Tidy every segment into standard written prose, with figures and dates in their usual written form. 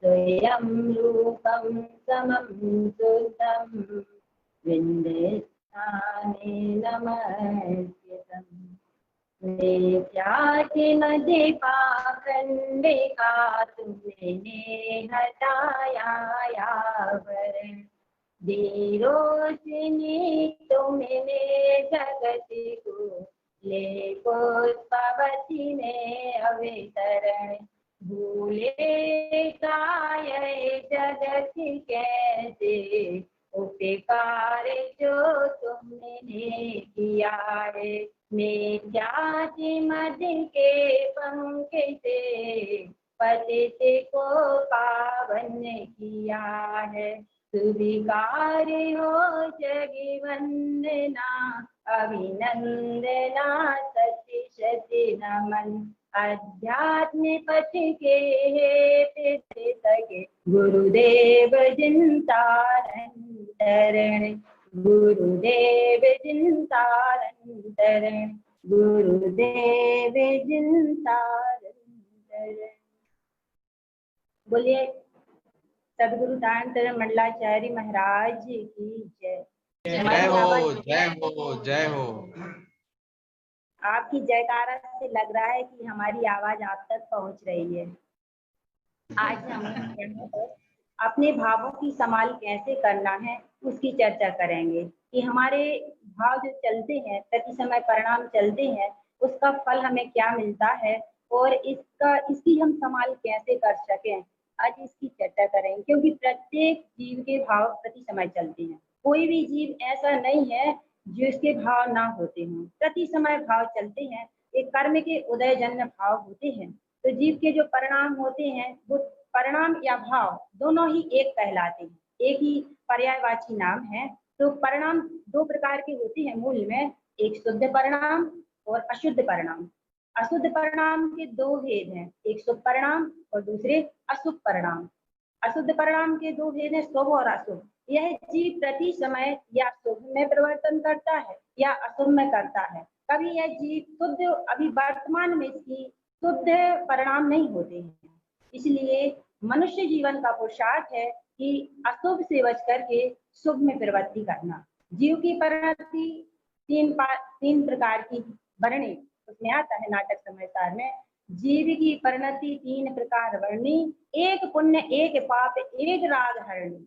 स्वयं रूपं समं शुद्धं विन्देस्थाने नमस्कृतम् नित्यातिमधिपाखण्डे कातुने हटायायावरण धीरोसिनी तुमने जगति को ले पुष्पवती ने अवतरण भूले काय जगत कैसे उपकार जो तुमने किया है नित्याति मध्य के पंख से पतित को पावन किया है स्वीकार हो जगी वंदना अभिनंदना सती शती नमन अध्यात्म पथ के पिते सके गुरुदेव चिंतारण गुरुदेव चिंतारण गुरुदेव चिंतारण। बोलिए सदगुरु दानतरण मंडलाचार्य महाराज की जय। जय हो जय हो जय हो। आपकी जयकारा से लग रहा है कि हमारी आवाज आप तक पहुंच रही है। आज हम अपने भावों की संभाल कैसे करना है उसकी चर्चा करेंगे कि हमारे भाव जो चलते हैं प्रति समय परिणाम चलते हैं उसका फल हमें क्या मिलता है और इसकी हम संभाल कैसे कर सकें। आज इसकी चर्चा करेंगे क्योंकि प्रत्येक जीव के भाव प्रति समय चलते हैं। कोई भी जीव ऐसा नहीं है जो इसके भाव ना होते हों, प्रति समय भाव चलते हैं। एक कर्म के उदय जन्य भाव होते हैं तो जीव के जो परिणाम होते हैं वो परिणाम या भाव दोनों ही एक कहलाते हैं, एक ही पर्यायवाची नाम है। तो परिणाम दो प्रकार के होते हैं मूल में, एक शुद्ध परिणाम और अशुद्ध परिणाम। अशुद्ध परिणाम के दो भेद हैं, एक शुभ परिणाम और दूसरे अशुभ परिणाम। अशुद्ध परिणाम के दो भेद हैं, शुभ और अशुभ। यह जीव प्रति समय या शुभ में परिवर्तन करता है या अशुभ में करता है। कभी यह जीव शुद्ध, अभी वर्तमान में इसकी शुद्ध परिणाम नहीं होते हैं, इसलिए मनुष्य जीवन का पुरुषार्थ है कि अशुभ से बच करके शुभ में प्रवृत्ति करना। जीव की परिणति तीन प्रकार की वर्णी उसमें आता है नाटक समाचार में। जीव की परिणति तीन प्रकार वर्णी, एक पुण्य एक पाप एक राग हरणी।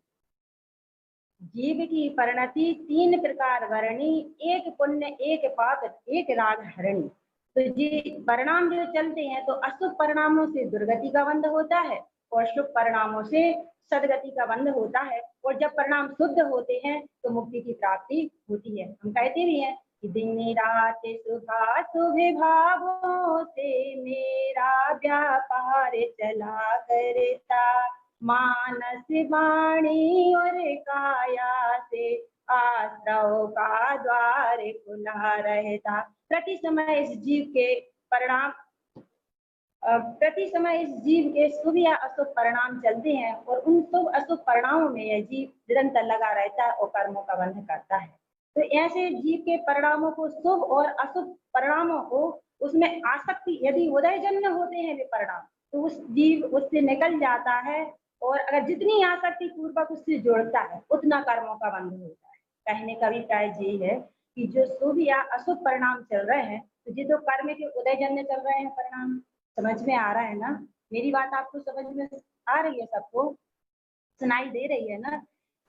जीव की परिणति तीन प्रकार वर्णी, एक पुण्य एक पाप एक राग हरणी। तो जी परिणाम जो चलते हैं तो अशुभ परिणामों से दुर्गति का बंध होता है और शुभ परिणामों से सदगति का बंध होता है। और जब परिणाम शुद्ध होते हैं तो मुक्ति की प्राप्ति होती है। हम कहते भी हैं कि दिन रात सुबह शुभ भावों से मेरा व्यापार चला करता, मानस वाणी और काया से आश्रव का द्वार खुला रहता। प्रति समय इस जीव के परिणाम प्रति समय इस जीव के शुभ या अशुभ परिणाम चलते हैं और उन शुभ अशुभ परिणामों में यह जीव निरंतर लगा रहता है और कर्मों का बंध करता है। तो ऐसे जीव के परिणामों को, शुभ और अशुभ परिणामों को, उसमें आसक्ति यदि उदय जन्य होते हैं वे परिणाम तो उस जीव उससे निकल जाता है और अगर जितनी आसक्ति पूर्वक उससे जोड़ता है उतना कर्मों का बंध होता है। कहने का अभिप्राय यही है कि जो शुभ या अशुभ परिणाम चल रहे हैं तो ये तो कर्म के उदय जन्य चल रहे हैं परिणाम। समझ में आ रहा है ना? मेरी बात आपको समझ में आ रही है? सबको सुनाई दे रही है ना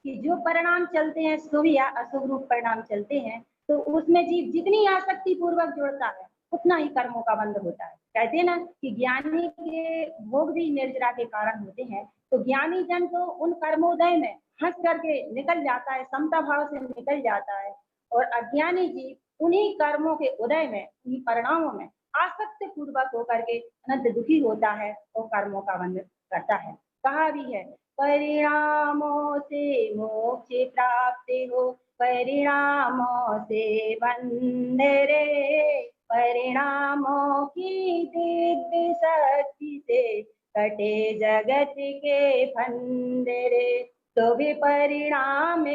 कि जो परिणाम चलते हैं शुभ या अशुभ रूप परिणाम चलते हैं तो उसमें जीव जितनी आसक्ति पूर्वक जोड़ता है उतना ही कर्मों का बंध होता है। कहते हैं ना कि ज्ञानी के भोग भी निर्जरा के कारण होते हैं। तो ज्ञानी जन तो उन कर्मोदय में हंस करके निकल जाता है, समता भाव से निकल जाता है और अज्ञानी जीव उन्हीं कर्मों के उदय में, उन्हीं परिणामों में आसक्ति पूर्वक होकर के अनंत दुखी होता है और कर्मों का बंध करता है। कहा भी है परिणामों से मोक्ष प्राप्त हो, परिणामों से बंध रे, परिणामों की दिव्य शक्ति से कटे जगत के फंद रे। तो भी परिणाम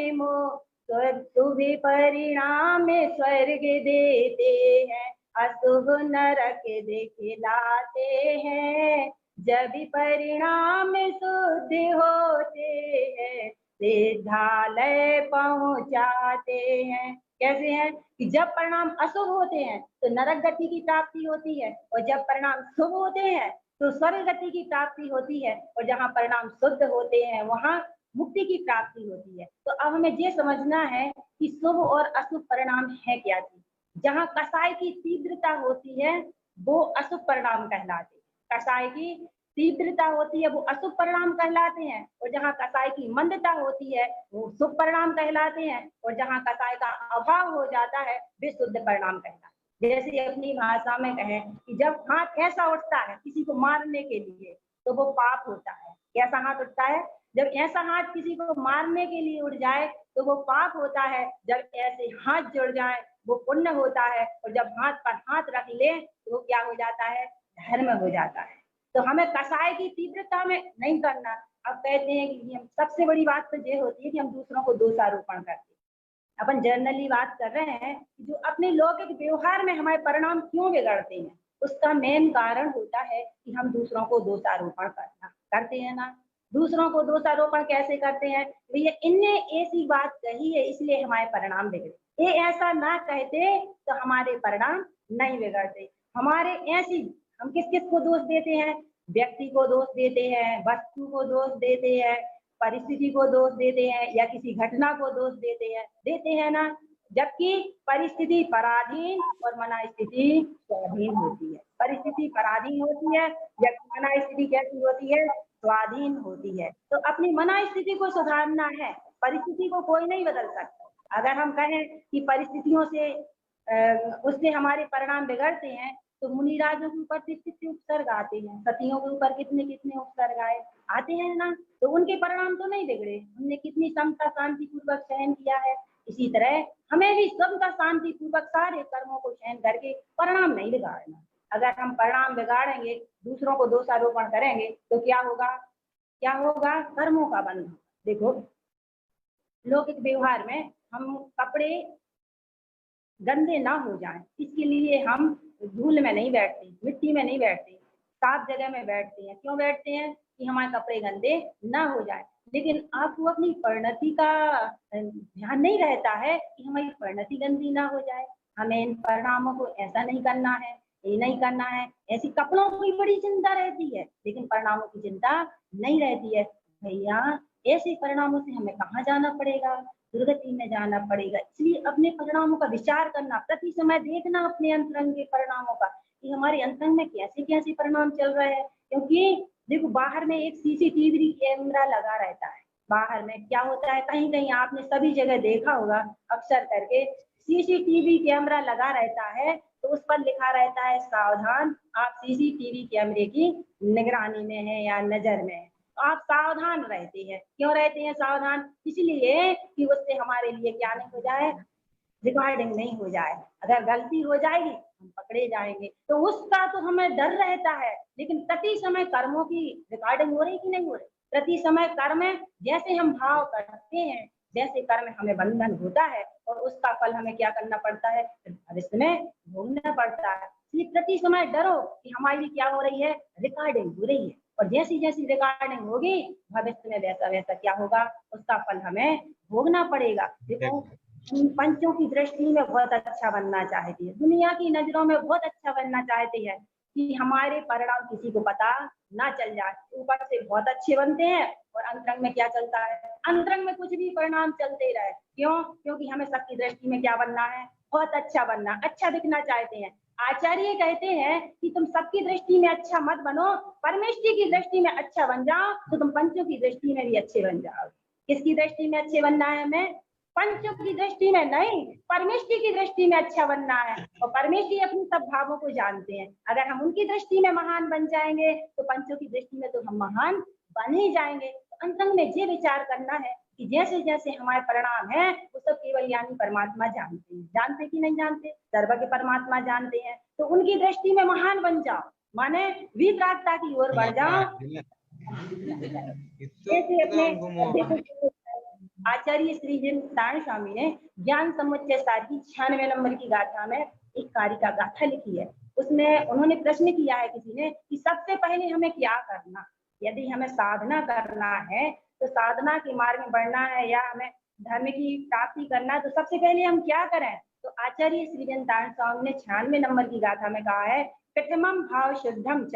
स्वर्ग देते हैं, अशुभ नरक दिखलाते हैं। जब परिणाम शुद्ध होते हैं, सिद्धालय पहुंचाते हैं। कैसे हैं कि जब परिणाम अशुभ होते हैं तो नरक गति की प्राप्ति होती है, और जब परिणाम शुभ होते हैं तो स्वर्ग गति की प्राप्ति होती है, और जहाँ परिणाम शुद्ध होते हैं वहाँ मुक्ति की प्राप्ति होती है। तो अब हमें ये समझना है कि शुभ और अशुभ परिणाम है क्या चीज। जहाँ कसाय की तीव्रता होती है वो अशुभ परिणाम कहलाते हैं, कसाय की तीव्रता होती है वो अशुभ परिणाम कहलाते हैं, और जहाँ कसाय की मंदता होती है वो शुभ परिणाम कहलाते हैं, और जहाँ कसाय का अभाव हो जाता है वे शुद्ध परिणाम कहलाते हैं। जैसे अपनी भाषा में कहें कि जब हाथ ऐसा उठता है किसी को मारने के लिए तो वो पाप होता है। कैसा हाथ उठता है? जब ऐसा हाथ किसी को मारने के लिए उठ जाए तो वो पाप होता है, जब ऐसे हाथ जुड़ जाए वो पुण्य होता है, और जब हाथ पर हाथ रख ले तो वो क्या हो जाता है? धर्म हो जाता है। तो हमें कसाय की तीव्रता में नहीं करना। अब कहते हैं कि हम सबसे बड़ी बात तो ये होती है कि हम दूसरों को दोषारोपण करते हैं। अपन जनरली बात कर रहे हैं कि जो अपने लौकिक व्यवहार में हमारे परिणाम क्यों बिगड़ते हैं, उसका मेन कारण होता है कि हम दूसरों को दोषारोपण करते हैं ना। दूसरों को दोषारोपण कैसे करते हैं? भैया इनने ऐसी बात कही है इसलिए हमारे परिणाम बिगड़े, ये ऐसा ना कहते तो हमारे परिणाम नहीं बिगड़ते। हमारे ऐसी हम किस किस को दोष देते हैं? व्यक्ति को दोष देते हैं, वस्तु को दोष देते हैं, परिस्थिति को दोष देते हैं, या किसी घटना को दोष देते हैं ना। जबकि परिस्थिति पराधीन और मना स्थिति स्वाधीन होती है। परिस्थिति पराधीन होती है जबकि मना स्थिति कैसी होती है? स्वाधीन होती है। तो अपनी मना स्थिति को सुधारना है, परिस्थिति को कोई नहीं बदल सकता। अगर हम कहें कि परिस्थितियों से उससे हमारे परिणाम बिगड़ते हैं तो मुनिराजों के ऊपर कितने उपसर्ग आते हैं, सतियों के ऊपर कितने कितने उपसर्ग आते हैं ना, तो उनके परिणाम तो नहीं बिगड़े। उनने कितनी समता शांति पूर्वक सहन किया है। इसी तरह हमें भी समता शांति पूर्वक सारे कर्मों को सहन करके परिणाम नहीं बिगाड़ना। अगर हम परिणाम बिगाड़ेंगे, दूसरों को दोषारोपण करेंगे तो क्या होगा? क्या होगा? कर्मों का बंध। देखो लौकिक व्यवहार में हम कपड़े गंदे ना हो जाएं, इसके लिए हम धूल में नहीं बैठते, मिट्टी में नहीं बैठते, साफ जगह में बैठते हैं। क्यों बैठते हैं? कि हमारे कपड़े गंदे ना हो जाए। लेकिन आपको अपनी परिणति का ध्यान नहीं रहता है कि हमारी परिणति गंदी ना हो जाए। हमें इन परिणामों को ऐसा नहीं करना है, ये नहीं करना है। ऐसी कपड़ों की बड़ी चिंता रहती है लेकिन परिणामों की चिंता नहीं रहती है। भैया ऐसे परिणामों से हमें कहाँ जाना पड़ेगा? दुर्गति में जाना पड़ेगा। इसलिए अपने परिणामों का विचार करना, प्रति समय देखना अपने अंतरंग के परिणामों का कि हमारे अंतरंग में कैसे कैसे परिणाम चल रहे हैं। क्योंकि देखो बाहर में एक सीसीटीवी कैमरा लगा रहता है। बाहर में क्या होता है, कहीं कहीं आपने सभी जगह देखा होगा अक्सर करके सीसीटीवी कैमरा लगा रहता है तो उस पर लिखा रहता है सावधान, आप सीसीटीवी कैमरे की निगरानी में है या नजर में है। आप सावधान रहते हैं। क्यों रहते हैं सावधान? इसलिए कि उससे हमारे लिए क्या नहीं हो जाए? रिकॉर्डिंग नहीं हो जाए। अगर गलती हो जाएगी हम पकड़े जाएंगे, तो उसका तो हमें डर रहता है। लेकिन प्रति समय कर्मों की रिकॉर्डिंग हो रही कि नहीं हो रही? प्रति समय कर्म जैसे हम भाव करते हैं, जैसे कर्म हमें बंधन होता है और उसका फल हमें क्या करना पड़ता है? भविष्य में भोगना पड़ता है। इसलिए प्रति समय डरो कि हमारी क्या हो रही है? रिकॉर्डिंग हो रही है, और जैसी जैसी रिकॉर्डिंग होगी भविष्य में वैसा वैसा क्या होगा? उसका फल हमें भोगना पड़ेगा। देखो पंचों की दृष्टि में बहुत अच्छा बनना चाहती है, दुनिया की नजरों में बहुत अच्छा बनना चाहती है कि हमारे परिणाम किसी को पता ना चल जाए। ऊपर से बहुत अच्छे बनते हैं और अंतरंग में क्या चलता है? अंतरंग में कुछ भी परिणाम चलते रहे। क्यों? क्योंकि हमें सबकी दृष्टि में क्या बनना है? बहुत अच्छा बनना, अच्छा दिखना चाहते हैं। आचार्य कहते हैं कि तुम सबकी दृष्टि में अच्छा मत बनो, परमेश्वर की दृष्टि में अच्छा बन जाओ तो तुम पंचों की दृष्टि में भी अच्छे बन जाओ। किसकी दृष्टि में अच्छे बनना है हमें? पंचों की दृष्टि में नहीं, परमेश्वर की दृष्टि में अच्छा बनना है। और परमेश्वर अपनी सब भावों को जानते हैं। अगर हम उनकी दृष्टि में महान बन जाएंगे तो पंचों की दृष्टि में तो हम महान बन ही जाएंगे। तो अंतरंग में ये विचार करना है कि जैसे जैसे हमारे परिणाम है वो सब केवल यानी परमात्मा जानते हैं। जानते कि नहीं जानते? सर्व के परमात्मा जानते हैं। तो उनकी दृष्टि में महान बन जाओ, माने विपरागता की ओर बढ़ जाओ। जैसे अपने आचार्य श्री नारायण स्वामी ने ज्ञान समुच्चय सार की 96 नंबर की गाथा में एक कारिका गाथा लिखी है। उसमें उन्होंने प्रश्न किया है किसी ने कि सबसे पहले हमें क्या करना। यदि हमें साधना करना है तो साधना के मार्ग में बढ़ना है या हमें धर्म की प्राप्ति करना है तो सबसे पहले हम क्या करें? तो आचार्य श्री वृंदावन स्वामी ने 96 नंबर की गाथा में कहा है, प्रथमम भाव शुद्धम च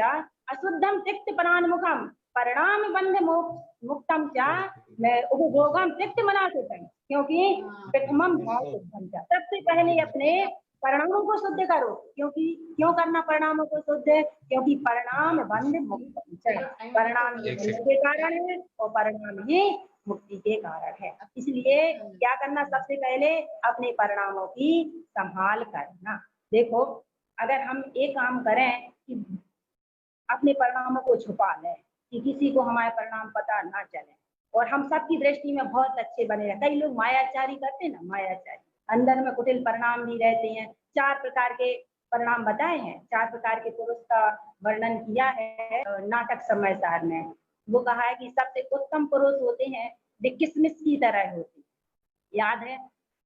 अशुद्धम तिक्त परान्मुखम परिणाम बंध मुक्तम च उपभोगम तिक्त मनासुतम। क्योंकि प्रथमम भाव शुद्धम च, सबसे पहले अपने परिणामों को शुद्ध करो। क्योंकि क्यों करना परिणामों को शुद्ध? क्योंकि परिणाम बंध मुक्तम च, परिणाम ही बंध के कारण है और परिणाम ही मुक्ति के कारण है। इसलिए क्या करना? सबसे पहले अपने परिणामों की संभाल करना। देखो, अगर हम एक काम करें कि अपने परिणामों को छुपा लें कि किसी को हमारे परिणाम पता ना चले और हम सबकी दृष्टि में बहुत अच्छे बने रहे। कई लोग मायाचारी करते हैं ना, मायाचारी, अंदर में कुटिल परिणाम भी रहते हैं। 4 प्रकार के परिणाम बताए हैं, 4 प्रकार के पुरुष का वर्णन किया है नाटक समय सार में। वो कहा है कि सबसे उत्तम पुरुष होते हैं वे किसमिस की तरह होते हैं। याद है?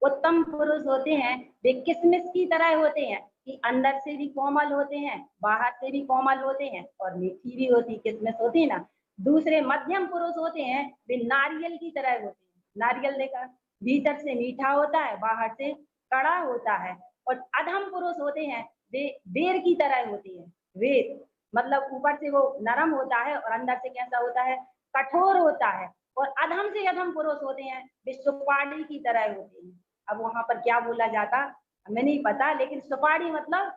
उत्तम पुरुष होते हैं वे किसमिस की तरह होते हैं कि अंदर से भी कोमल होते हैं, बाहर से भी कोमल होते हैं और मीठी भी होती किसमिस होती ना। दूसरे मध्यम पुरुष होते हैं वे नारियल की तरह होते हैं। नारियल देखा, भीतर से मीठा होता है, बाहर से कड़ा होता है। और अधम पुरुष होते हैं वे बेर की तरह होते हैं। वेर मतलब ऊपर से वो नरम होता है और अंदर से कैसा होता है? कठोर होता है। और अधम से अधम पुरुष होते हैं वे सुपारी की तरह होते हैं। अब वहां पर क्या बोला जाता हमें नहीं पता, लेकिन सुपारी मतलब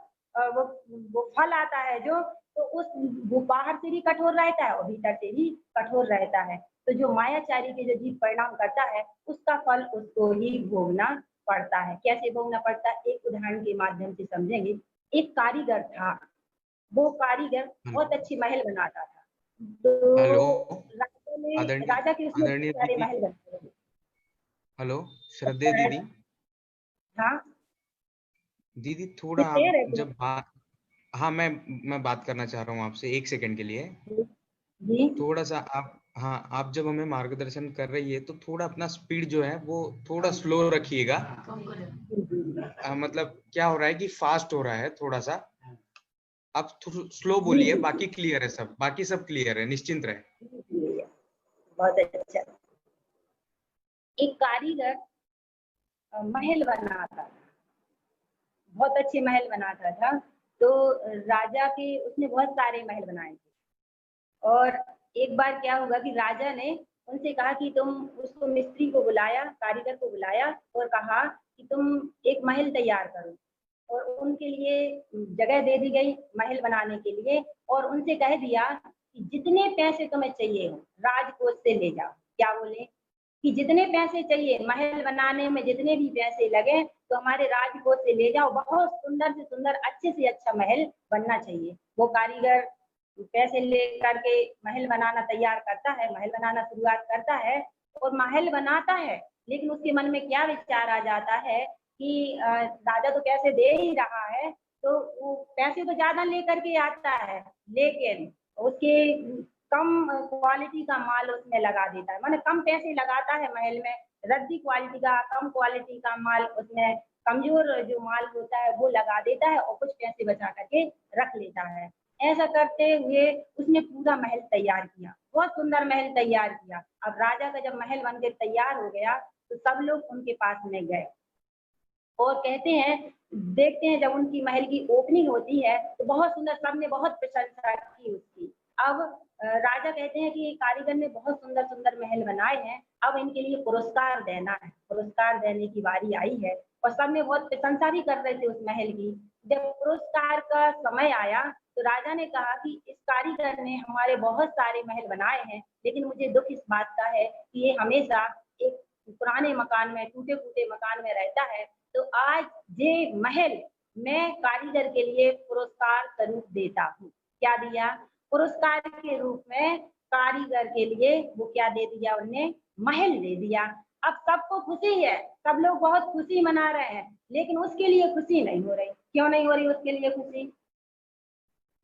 वो फल आता है जो, तो उस वो बाहर से भी कठोर रहता है और भीतर से भी कठोर रहता है। तो जो मायाचारी के जो जीव परिणाम करता है उसका फल उसको ही भोगना पड़ता है। कैसे भोगना पड़ता है? एक उदाहरण के माध्यम से समझेंगे। एक कारीगर था, वो कारीगर बहुत अच्छी महल बनाता था। तो राजा के उसमें आदरणीय सारे दीदी, महल बनते थे। हेलो श्रद्धेय दीदी। हाँ, दीदी थोड़ा सुन आप रहे थे? जब बात, हाँ मैं बात करना चाह रहा हूँ आपसे 1 सेकंड के लिए। जी थोड़ा सा आप, हाँ आप जब हमें मार्गदर्शन कर रही है तो थोड़ा अपना स्पीड जो है वो थोड़ा स्लो रखिएगा। मतलब क्या हो रहा है कि फास्ट हो रहा है थोड़ा सा। आप स्लो बोलिए, बाकी क्लियर है, सब बाकी सब क्लियर है, निश्चिंत रहे। बहुत अच्छा। एक कारीगर महल बनाता था, बहुत अच्छे महल बनाता था। तो राजा के उसने बहुत सारे महल बनाए थे और एक बार क्या हुआ कि राजा ने उनसे कहा कि तुम उसको मिस्त्री को बुलाया, कारीगर को बुलाया और कहा कि तुम एक महल तैयार करो। और उनके लिए जगह दे दी गई महल बनाने के लिए और उनसे कह दिया कि जितने पैसे तुम्हें चाहिए हो राजकोष से ले जाओ। क्या बोले? कि जितने पैसे चाहिए महल बनाने में, जितने भी पैसे लगे तो हमारे राजकोष से ले जाओ। बहुत सुंदर से सुंदर, अच्छे से अच्छा महल बनना चाहिए। वो कारीगर पैसे लेकर के महल बनाना तैयार करता है, महल बनाना शुरुआत करता है और महल बनाता है। लेकिन उसके मन में क्या विचार आ जाता है कि राजा तो पैसे दे ही रहा है, तो वो पैसे तो ज्यादा लेकर के आता है, लेकिन उसके कम क्वालिटी का माल उसमें लगा देता है। माने कम पैसे लगाता है महल में, रद्दी क्वालिटी का, कम क्वालिटी का माल उसमें, कमजोर जो माल होता है वो लगा देता है और कुछ पैसे बचा करके रख लेता है। ऐसा करते हुए उसने पूरा महल तैयार किया, बहुत सुंदर महल तैयार किया। अब राजा का जब महल बनकर तैयार हो गया तो सब लोग उनके पास में गए और कहते हैं, देखते हैं जब उनकी महल की ओपनिंग होती है तो बहुत सुंदर, सबने बहुत प्रशंसा की उसकी। अब राजा कहते हैं कि कारीगर ने बहुत सुंदर सुंदर महल बनाए हैं, अब इनके लिए पुरस्कार देना है। पुरस्कार देने की बारी आई है और सबने बहुत प्रशंसा भी कर रहे थे उस महल की। जब पुरस्कार का समय आया तो राजा ने कहा कि इस कारीगर ने हमारे बहुत सारे महल बनाए हैं, लेकिन मुझे दुख इस बात का है कि ये हमेशा एक पुराने मकान में, टूटे फूटे मकान में रहता है। तो आज ये महल मैं कारीगर के लिए पुरस्कार स्वरूप देता हूँ। क्या दिया? पुरस्कार के रूप में कारीगर के लिए वो क्या दे दिया? उन्हें महल दे दिया। अब सबको खुशी है, सब लोग बहुत खुशी मना रहे हैं, लेकिन उसके लिए खुशी नहीं हो रही। क्यों नहीं हो रही उसके लिए खुशी?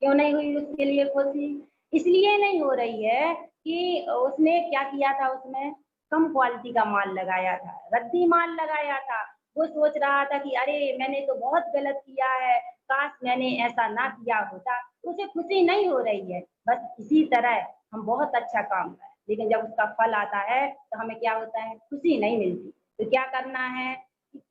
क्यों नहीं हुई उसके लिए खुशी? इसलिए नहीं हो रही है कि उसने क्या किया था, उसमें कम क्वालिटी का माल लगाया था, रद्दी माल लगाया था। वो सोच रहा था कि अरे मैंने तो बहुत गलत किया है, काश मैंने ऐसा ना किया होता। उसे खुशी नहीं हो रही है। बस इसी तरह हम बहुत अच्छा काम करें, लेकिन जब उसका फल आता है तो हमें क्या होता है, खुशी नहीं मिलती। तो क्या करना है,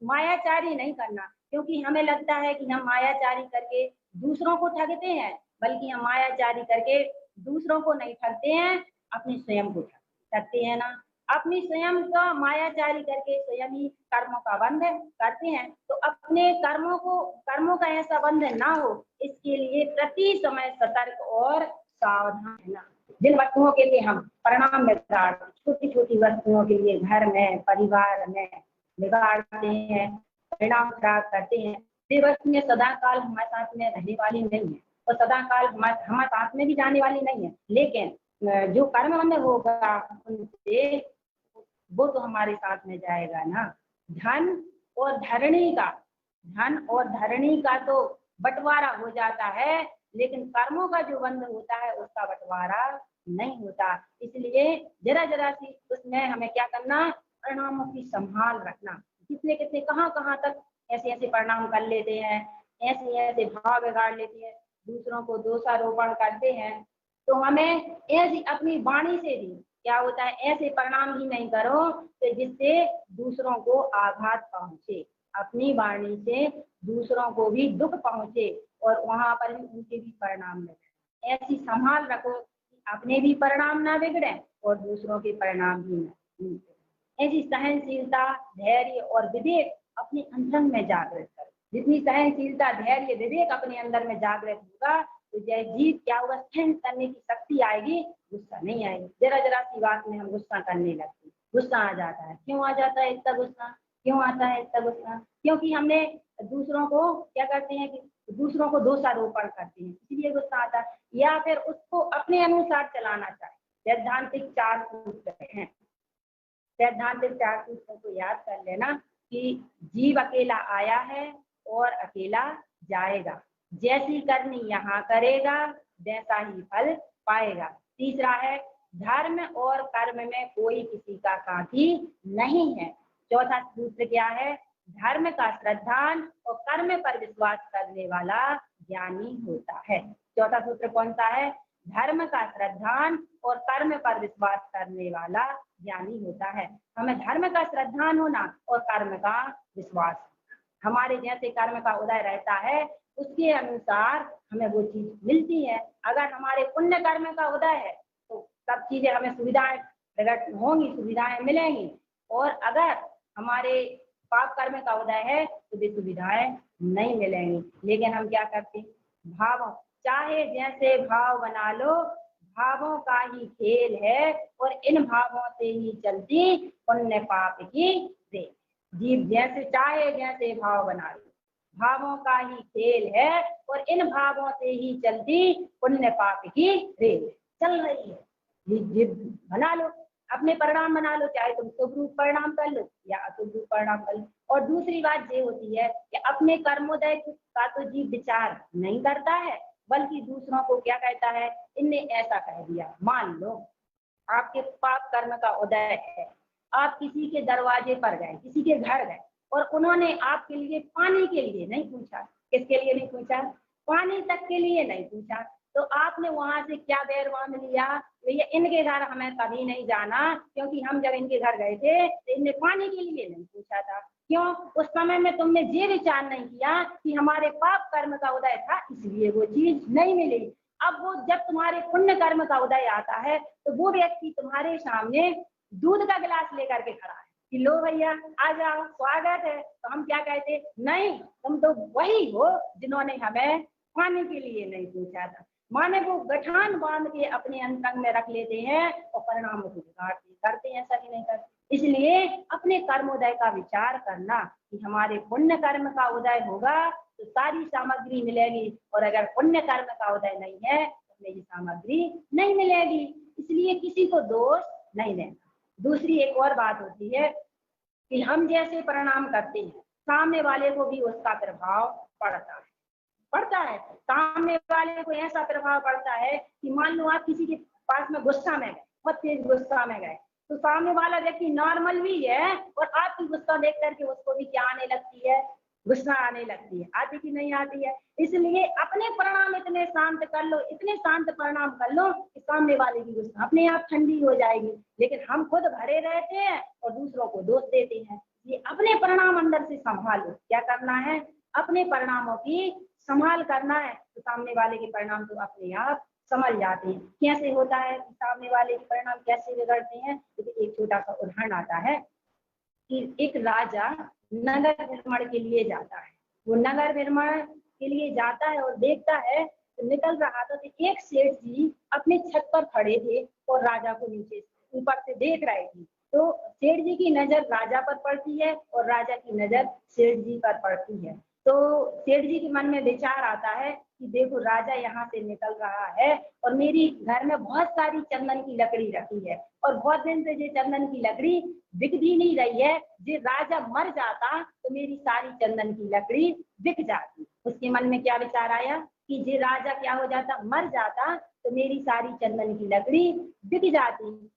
मायाचारी नहीं करना, क्योंकि हमें लगता है कि हम मायाचारी करके दूसरों को ठगते हैं, बल्कि हम मायाचारी करके दूसरों को नहीं ठगते हैं, अपने स्वयं को ठगते हैं ना। अपनी स्वयं का मायाचारी करके स्वयं ही कर्मों का बंध करते हैं। तो अपने कर्मों का ऐसा बंध ना हो, इसके लिए प्रति समय सतर्क और सावधान रहना। जिन वस्तुओं के लिए हम परिणाम बिगाड़ते, छोटी छोटी वस्तुओं के लिए घर में परिवार में बिगाड़ते हैं, परिणाम खराब करते हैं, ये वस्तुएं सदा काल हमारे साथ में रहने वाली नहीं है और सदा काल हमारे साथ में भी जाने वाली नहीं है। लेकिन जो कर्म बंध होगा उनसे वो तो हमारे साथ में जाएगा ना। धन और धरणी का तो बंटवारा हो जाता है, लेकिन कर्मों का जो बंध होता है उसका बंटवारा नहीं होता। इसलिए जरा जरा सी उसमें हमें क्या करना, परिणामों की संभाल रखना। कितने कितने कहाँ तक ऐसे ऐसे परिणाम कर लेते हैं, ऐसे ऐसे भाव बिगाड़ लेते हैं, दूसरों को दोषारोपण करते हैं। तो हमें ऐसी अपनी वाणी से भी क्या होता है, ऐसे परिणाम ही नहीं करो तो जिससे दूसरों को आघात पहुंचे, अपनी वाणी से दूसरों को भी दुख पहुंचे और वहां पर भी उनके भी परिणाम मिले। ऐसी संभाल रखो कि अपने भी परिणाम ना बिगड़े और दूसरों के परिणाम भी न। ऐसी सहनशीलता, धैर्य और विवेक अपने अंतरंग में जागृत करो। जितनी सहनशीलता, धैर्य, विवेक अपने अंदर में जागृत होगा तो जय जीत क्या होगा, सहन करने की शक्ति आएगी, गुस्सा नहीं आएगी। जरा जरा सी बात में हम गुस्सा करने लगते, गुस्सा आ जाता है। क्यों आ जाता है इतना गुस्सा, क्यों आता है इतना गुस्सा? क्योंकि हमने दूसरों को क्या करते हैं कि दूसरों को दोषारोपण करते हैं, इसलिए गुस्सा आता है। या फिर उसको अपने अनुसार चलाना चाहे। सैद्धांतिक 4 सूत्र हैं, सैद्धांतिक 4 सूत्रों को याद कर लेना कि जीव अकेला आया है और अकेला जाएगा, जैसी करनी यहाँ करेगा वैसा ही फल पाएगा। तीसरा है, धर्म और कर्म में कोई किसी का साथी नहीं है। चौथा सूत्र क्या है, धर्म का श्रद्धान और कर्म पर विश्वास करने वाला ज्ञानी होता है। चौथा सूत्र कौन सा है, धर्म का श्रद्धान और कर्म पर विश्वास करने वाला ज्ञानी होता है। हमें धर्म का श्रद्धान होना और कर्म का विश्वास, हमारे जैसे कर्म का उदय रहता है उसके अनुसार हमें वो चीज मिलती है। अगर हमारे पुण्य कर्म का उदय है तो सब चीजें हमें सुविधाएं प्रकट होंगी, सुविधाएं मिलेंगी, और अगर हमारे पाप कर्म का उदय है तो वे सुविधाएं नहीं मिलेंगी। लेकिन हम क्या करते, भाव चाहे जैसे भाव बना लो, भावों का ही खेल है और इन भावों से ही चलती पुण्य पाप की रेल। जीव जैसे चाहे जैसे भाव बना लो, भावों का ही खेल है और इन भावों से ही चलती पुण्य पाप की रेल चल रही है। जीव बना लो, अपने परिणाम बना लो, चाहे तुम शुभ रूप परिणाम कर लो या अशुभ रूप परिणाम कर लो। और दूसरी बात ये होती है कि अपने कर्मोदय का तो जीव विचार नहीं करता है, बल्कि दूसरों को क्या कहता है, इनने ऐसा कह दिया। मान लो आपके पाप कर्म का उदय है, आप किसी के दरवाजे पर गए, किसी के घर गए और उन्होंने आपके लिए पानी के लिए नहीं पूछा, किसके लिए नहीं पूछा, पानी तक के लिए नहीं पूछा, तो आपने वहां से क्या बैर बांध लिया, भैया इनके घर हमें कभी नहीं जाना, क्योंकि हम जब इनके घर गए थे तो इनने पानी के लिए नहीं पूछा था। क्यों? उस समय में तुमने ये विचार नहीं किया कि हमारे पाप कर्म का उदय था इसलिए वो चीज नहीं मिली। अब वो जब तुम्हारे पुण्य कर्म का उदय आता है तो वो व्यक्ति तुम्हारे सामने दूध का गिलास लेकर के खड़ा है कि लो भैया आ जाओ, स्वागत है। तो हम क्या कहते, नहीं तुम तो वही हो जिन्होंने हमें पानी के लिए नहीं पूछा था। माने वो गठान बांध के अपने अंतरंग में रख लेते हैं और परिणामों को बिगाड़ते करते हैं, ऐसा ही नहीं करते। इसलिए अपने कर्मोदय का विचार करना कि हमारे पुण्य कर्म का उदय होगा तो सारी सामग्री मिलेगी, और अगर पुण्य कर्म का उदय नहीं है तो हमें ये सामग्री नहीं मिलेगी। इसलिए किसी को दोष नहीं देना। दूसरी एक और बात होती है कि हम जैसे परिणाम करते हैं सामने वाले को भी उसका प्रभाव पड़ता है। सामने वाले को ऐसा प्रभाव पड़ता है कि मान लो आप किसी के पास में गुस्सा में गए, बहुत तेज गुस्सा में गए, तो सामने वाला व्यक्ति नॉर्मल भी है और आपकी गुस्सा देख करके उसको भी क्या आने लगती है, गुस्सा आने लगती है, आती कि नहीं आती है। इसलिए अपने परिणाम इतने शांत कर लो, इतने शांत परिणाम कर लो कि सामने वाले की गुस्सा अपने आप ठंडी हो जाएगी। लेकिन हम खुद भरे रहते हैं और दूसरों को दोष देते हैं। ये अपने परिणाम अंदर से संभालो। क्या करना है? अपने परिणामों की संभाल करना है, तो सामने वाले के परिणाम तो अपने आप समझ जाते हैं। कैसे होता है कि सामने वाले के परिणाम कैसे बिगड़ते हैं? तो एक छोटा सा उदाहरण आता है कि एक राजा नगर भ्रमण के लिए जाता है। वो नगर भ्रमण के लिए जाता है और देखता है, तो निकल रहा था तो एक सेठ जी अपने छत पर खड़े थे और राजा को नीचे ऊपर से देख रहे थे। तो सेठ जी की नजर राजा पर पड़ती है और राजा की नजर सेठ जी पर पड़ती है। तो सेठ जी के मन में विचार आता है कि देखो, राजा यहाँ से निकल रहा है और मेरी घर में बहुत सारी चंदन की लकड़ी रखी है और बहुत दिन से ये चंदन की लकड़ी बिक भी नहीं रही है। जे राजा मर जाता तो मेरी सारी चंदन की लकड़ी बिक जाती। उसके मन में क्या विचार आया कि जे राजा क्या हो जाता, मर जाता तो मेरी सारी चंदन की लकड़ी बिक जाती।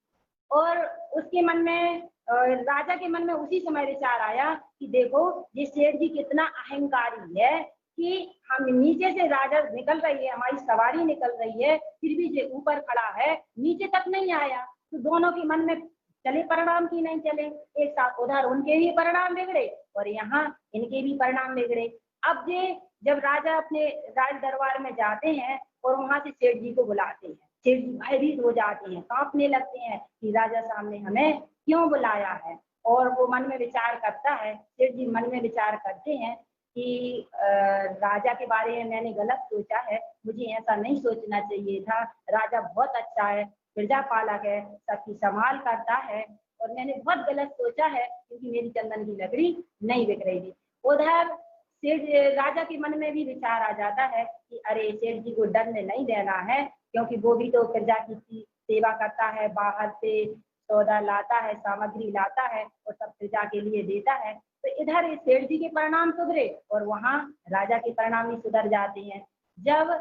और उसके मन में राजा के मन में उसी समय विचार आया कि देखो, ये सेठ जी कितना अहंकारी है कि हम नीचे से राजा निकल रही है, हमारी सवारी निकल रही है, फिर भी ये ऊपर खड़ा है, नीचे तक नहीं आया। तो दोनों के मन में चले परिणाम की नहीं चले, एक साथ उधर उनके भी परिणाम बिगड़े और यहाँ इनके भी परिणाम बिगड़े। अब ये जब राजा अपने राज दरबार में जाते हैं और वहां से सेठ जी को बुलाते हैं, सेठ जी भयभीत हो जाते हैं, कांपने लगते हैं कि राजा सामने हमें क्यों बुलाया है। और वो मन में विचार करता है, सेठ जी मन में विचार करते हैं कि राजा के बारे में मैंने गलत सोचा है, मुझे ऐसा नहीं सोचना चाहिए था। राजा बहुत अच्छा है, प्रजा पालक है, सबकी संभाल करता है और मैंने बहुत गलत सोचा है क्योंकि मेरी चंदन की लकड़ी नहीं बिक रही थी। उधर सेठ राजा के मन में भी विचार आ जाता है कि अरे, सेठ जी को दंड नहीं देना है क्योंकि वो भी तो प्रजा की सेवा करता है, बाहर से सौदा लाता है, सामग्री लाता है और सब प्रजा के लिए देता है। तो इधर सेठ जी के परिणाम सुधरे और वहां राजा के परिणाम भी सुधर जाते हैं। जब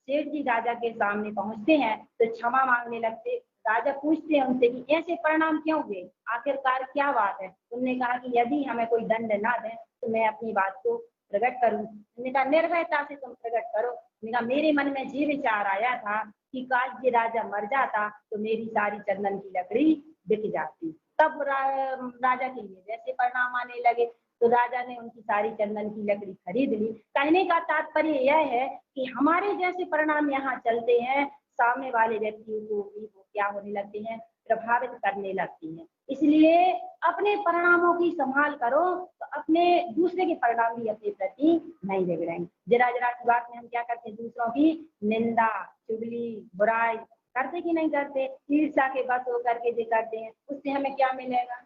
सेठ जी राजा के सामने पहुंचते हैं तो क्षमा मांगने लगते। राजा पूछते हैं उनसे कि ऐसे परिणाम क्यों हुए, आखिरकार क्या बात है। उन्होंने कहा कि यदि हमें कोई दंड ना दे तो मैं अपनी बात को प्रकट करूं। उन्होंने कहा निर्भयता से तुम प्रकट करो। उन्होंने कहा मेरे मन में ये विचार आया था कि काश ये राजा मर जाता तो मेरी सारी चंदन की लकड़ी बिक जाती। तब राजा के लिए वैसे परिणाम आने लगे। तो राजा ने उनकी सारी चंदन की लकड़ी खरीद ली। कहने का तात्पर्य यह है कि हमारे जैसे परिणाम यहाँ चलते हैं, सामने वाले व्यक्तियों को भी वो क्या होने लगते हैं, प्रभावित करने लगती हैं। इसलिए अपने परिणामों की संभाल करो तो अपने दूसरे के परिणाम भी अपने प्रति नहीं बिगड़ेंगे। जरा जरा की बात में हम क्या करते हैं, दूसरों की निंदा, चुगली, बुराई करते कि नहीं करते। ईर्ष्या के बस होकर के जो करते हैं, उससे हमें क्या मिलेगा?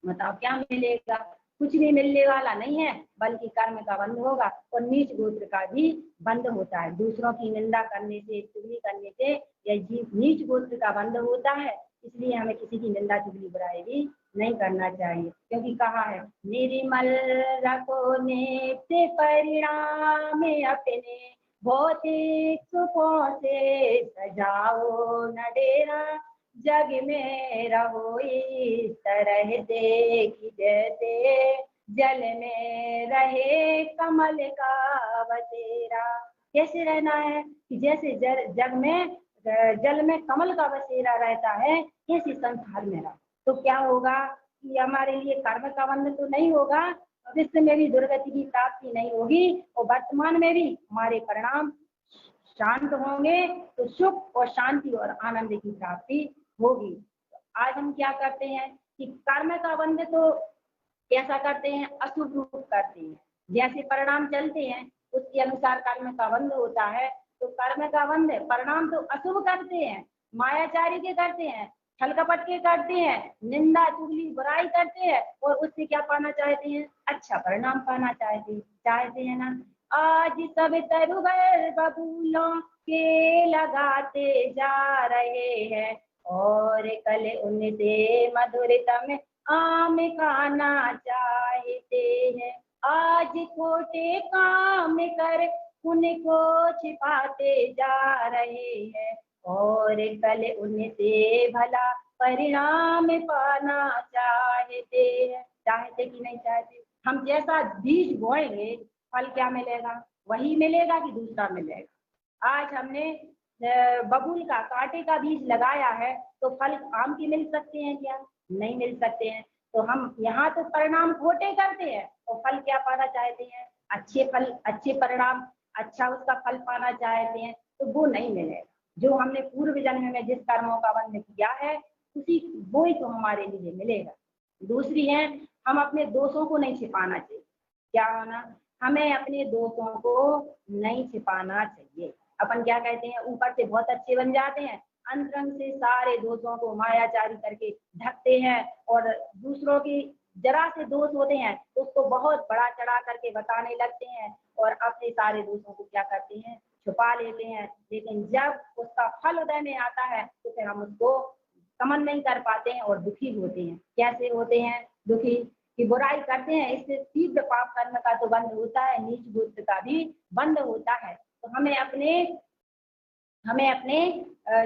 बताओ क्या मिलेगा? कुछ भी मिलने वाला नहीं है, बल्कि कर्म का बंध होगा और नीच गोत्र का भी बंध होता है। दूसरों की निंदा करने से, चुगली करने से यह नीच गोत्र का बंध होता है। इसलिए हमें किसी की निंदा, चुगली, बुराई भी नहीं करना चाहिए, क्योंकि कहा है निर्मल रखो नित्य परिणाम अपने, भौतिक सुखों से सजाओ न डेरा, जग में रहो इस तरह देखी जैसे जल में रहे कमल का बसेरा। कैसे रहना है कि जैसे जल में कमल का बसेरा रहता है, ऐसे संसार में रहो। तो क्या होगा कि हमारे लिए कर्म का बंधन तो नहीं होगा, भविष्य में भी दुर्गति की प्राप्ति नहीं होगी और वर्तमान में भी हमारे परिणाम शांत होंगे तो सुख और शांति और आनंद की प्राप्ति होगी। तो आज हम क्या करते हैं कि कर्म का बंध तो कैसा करते हैं, अशुभ रूप करते हैं। जैसे परिणाम चलते हैं उसके अनुसार कर्म का बंध होता है। तो कर्म का बंध परिणाम तो अशुभ करते हैं, मायाचारी के करते हैं, छल कपट के करते हैं, निंदा, चुगली, बुराई करते हैं और उससे क्या पाना चाहते हैं, अच्छा परिणाम पाना चाहते हैं ना। आज सब तरुवर बबूलों के लगाते जा रहे हैं और कल उनसे मधुरतम आम खाना चाहते हैं। आज खोटे काम कर उनको छिपाते जा रहे हैं और कल उनसे भला परिणाम पाना चाहते हैं। चाहते कि नहीं चाहते? हम जैसा बीज बोएंगे फल क्या मिलेगा, वही मिलेगा कि दूसरा मिलेगा। आज हमने बबूल का कांटे का बीज लगाया है तो फल आम के मिल सकते हैं क्या? नहीं मिल सकते हैं। तो हम यहाँ तो परिणाम खोटे करते हैं और फल क्या पाना चाहते हैं? अच्छे फल, अच्छे परिणाम, अच्छा उसका फल पाना चाहते हैं, तो वो नहीं मिलेगा। जो हमने पूर्व जन्म में जिस कर्मों का बंध किया है उसी वो ही तो हमारे लिए मिलेगा। दूसरी है, हम अपने दोषों को नहीं छिपाना चाहिए। क्या होना, हमें अपने दोषों को नहीं छिपाना चाहिए। अपन क्या कहते हैं, ऊपर से बहुत अच्छे बन जाते हैं, अंतरंग से सारे दोषों को मायाचारी करके ढकते हैं और दूसरों की जरा से दोष होते हैं तो उसको बहुत बड़ा चढ़ा करके बताने लगते हैं और अपने सारे दोषों को क्या करते हैं, छुपा लेते हैं। लेकिन जब उसका फल उदय में आता है तो फिर हम उसको समझ नहीं कर पाते हैं और दुखी होते हैं। कैसे होते हैं दुखी, कि बुराई करते हैं, इससे तीव्र पाप कर्म का तो बंध होता है, नीच बुद्धि का भी बंद होता है। तो हमें अपने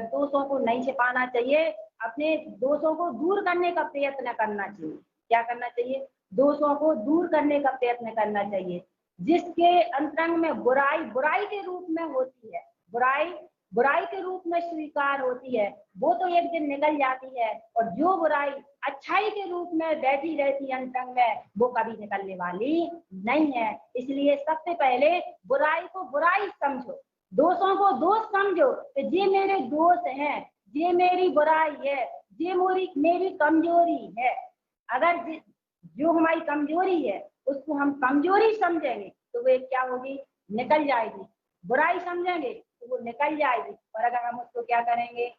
दोषों को नहीं छिपाना चाहिए, अपने दोषों को दूर करने का प्रयत्न करना चाहिए। क्या करना चाहिए? दोषों को दूर करने का प्रयत्न करना चाहिए। जिसके अंतरंग में बुराई बुराई के रूप में होती है, बुराई बुराई के रूप में स्वीकार होती है, वो तो एक दिन निकल जाती है, और जो बुराई अच्छाई के रूप में बैठी रहती है अंतरंग में, वो कभी निकलने वाली नहीं है। इसलिए सबसे पहले बुराई को बुराई समझो, दोषों को दोष समझो कि ये मेरे दोष हैं, ये मेरी बुराई है, ये मेरी कमजोरी है। अगर जो हमारी कमजोरी है उसको हम कमजोरी समझेंगे तो वो क्या होगी, निकल जाएगी। बुराई समझेंगे तो वो निकल जाएगी। और अगर हम उसको क्या करेंगे,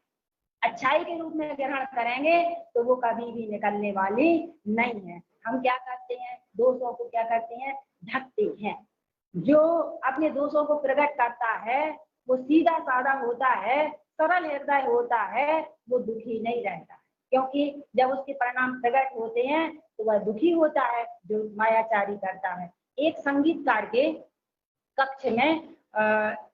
अच्छाई के रूप में ग्रहण करेंगे तो वो कभी भी निकलने वाली नहीं है। हम क्या करते हैं, दोषों को क्या करते हैं, ढकते हैं। जो अपने दोषों को प्रकट करता है वो सीधा साधा होता है, सरल हृदय होता है, वो दुखी नहीं रहता। क्योंकि जब उसके परिणाम प्रकट होते हैं तो वह दुखी होता है जो मायाचारी करता है। एक संगीतकार के कक्ष में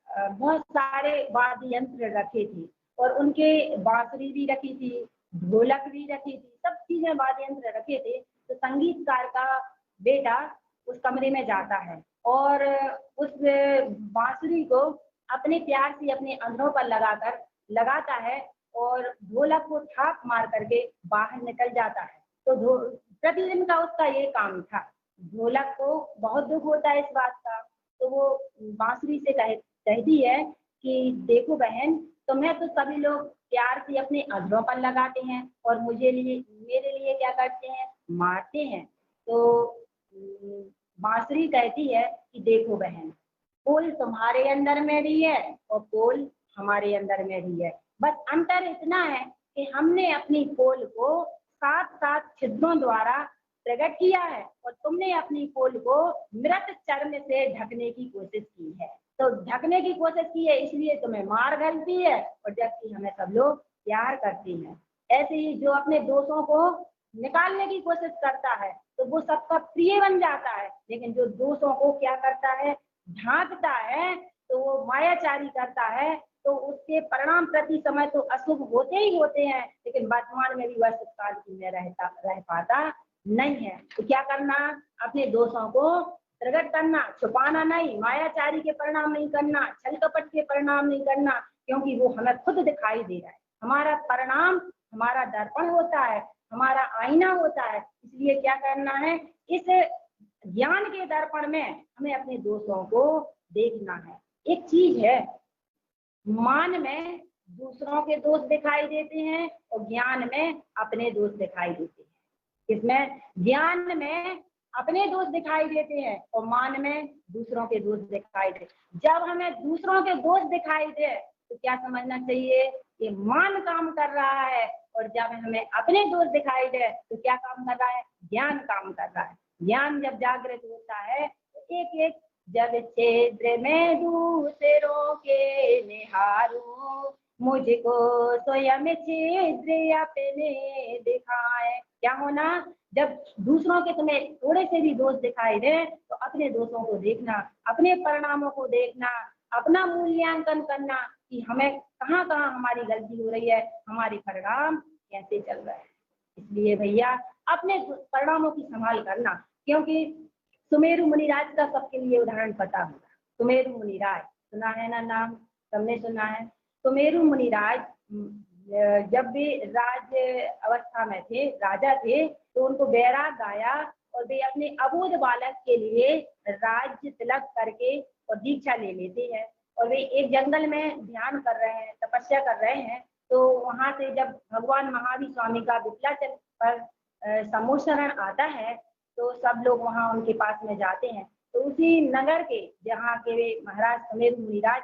बहुत सारे वाद्य यंत्र रखे थे और उनके बांसुरी भी रखी थी, ढोलक भी रखी थी, सब चीजें वाद्य यंत्र रखे थे। तो संगीतकार का बेटा उस कमरे में जाता है और उस बांसुरी को अपने प्यार से अपने अंधों पर लगाता है और ढोलक को थाप मार करके बाहर निकल जाता है। तो प्रतिदिन का उसका ये काम था। ढोलक को बहुत दुख होता है इस बात का, तो वो बांसुरी से कहती है कि देखो बहन, तुम्हें तो सभी लोग प्यार से अपने अधरों पर लगाते हैं और मेरे लिए क्या करते हैं, मारते हैं। तो बांसुरी कहती है कि देखो बहन, फूल तुम्हारे अंदर में भी है और फूल हमारे अंदर में भी है, बस अंतर इतना है कि हमने अपनी फूल को 7 छिद्रों द्वारा प्रकट किया है और तुमने अपनी फूल को मृत चर्म से ढकने की कोशिश की है। तो ढकने की कोशिश की है इसलिए तुम्हें मार गलती है, और जबकि हमें सब लोग प्यार करते हैं। ऐसे ही जो अपने दोषों को निकालने की कोशिश करता है तो वो सबका प्रिय बन जाता है, लेकिन जो दोषों को क्या करता है, ढांकता है, तो वो मायाचारी करता है, तो उसके परिणाम प्रति समय तो अशुभ होते ही होते हैं, लेकिन वर्तमान में भी वह सुख काल की में रह पाता नहीं है। तो क्या करना, अपने दोषों को प्रकट करना, छुपाना नहीं, मायाचारी के परिणाम नहीं करना, छल कपट के परिणाम नहीं करना, क्योंकि वो हमें खुद दिखाई दे रहा है। हमारा परिणाम हमारा दर्पण होता है, हमारा आईना होता है। इसलिए क्या करना है, इस ज्ञान के दर्पण में हमें अपने दोषों को देखना है। एक चीज है, मान में दूसरों के दोष दिखाई देते हैं और ज्ञान में अपने दोष दिखाई देते हैं। इसमें ज्ञान में अपने दोष दिखाई देते हैं और मान में दूसरों के दोष दिखाई देते। जब हमें दूसरों के दोष दिखाई दे तो क्या समझना चाहिए कि मान काम कर रहा है, और जब हमें अपने दोष दिखाई दे तो क्या काम कर रहा है, ज्ञान काम कर रहा है। ज्ञान जब जागृत होता है तो एक एक जब क्षेत्र में दूसरों के निहारूं, मुझको स्वयं छिद्र अपने दिखाए। क्या होना, जब दूसरों के तुम्हें थोड़े से भी दोष दिखाई दे तो अपने दोषों को देखना, अपने परिणामों को देखना, अपना मूल्यांकन करना कि हमें कहाँ कहाँ हमारी गलती हो रही है, हमारे परिणाम कैसे चल रहे हैं। इसलिए भैया अपने परिणामों की संभाल करना, क्योंकि सुमेरु मुनिराज का सबके लिए उदाहरण पता होगा। सुमेरु मुनिराज सुना है ना नाम, सबने सुना है। सुमेरु मुनिराज जब भी राज अवस्था में थे, राजा थे, तो उनको बैराग आया और वे अपने अबोध बालक के लिए राज्य तिलक करके और दीक्षा ले लेते हैं। और वे एक जंगल में ध्यान कर रहे हैं, तपस्या कर रहे हैं, तो वहां से जब भगवान महावीर स्वामी का विट्ठलाचल पर सम्मोहन आता है, तो सब लोग वहां उनके पास में जाते हैं। तो उसी नगर के जहाँ के वे महाराज सुमेरु मुनिराज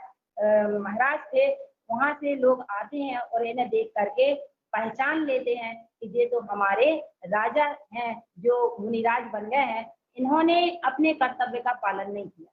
महाराज थे, वहां से लोग आते हैं और इन्हें देख करके पहचान लेते हैं कि ये तो हमारे राजा हैं जो मुनिराज बन गए हैं। इन्होंने अपने कर्तव्य का पालन नहीं किया।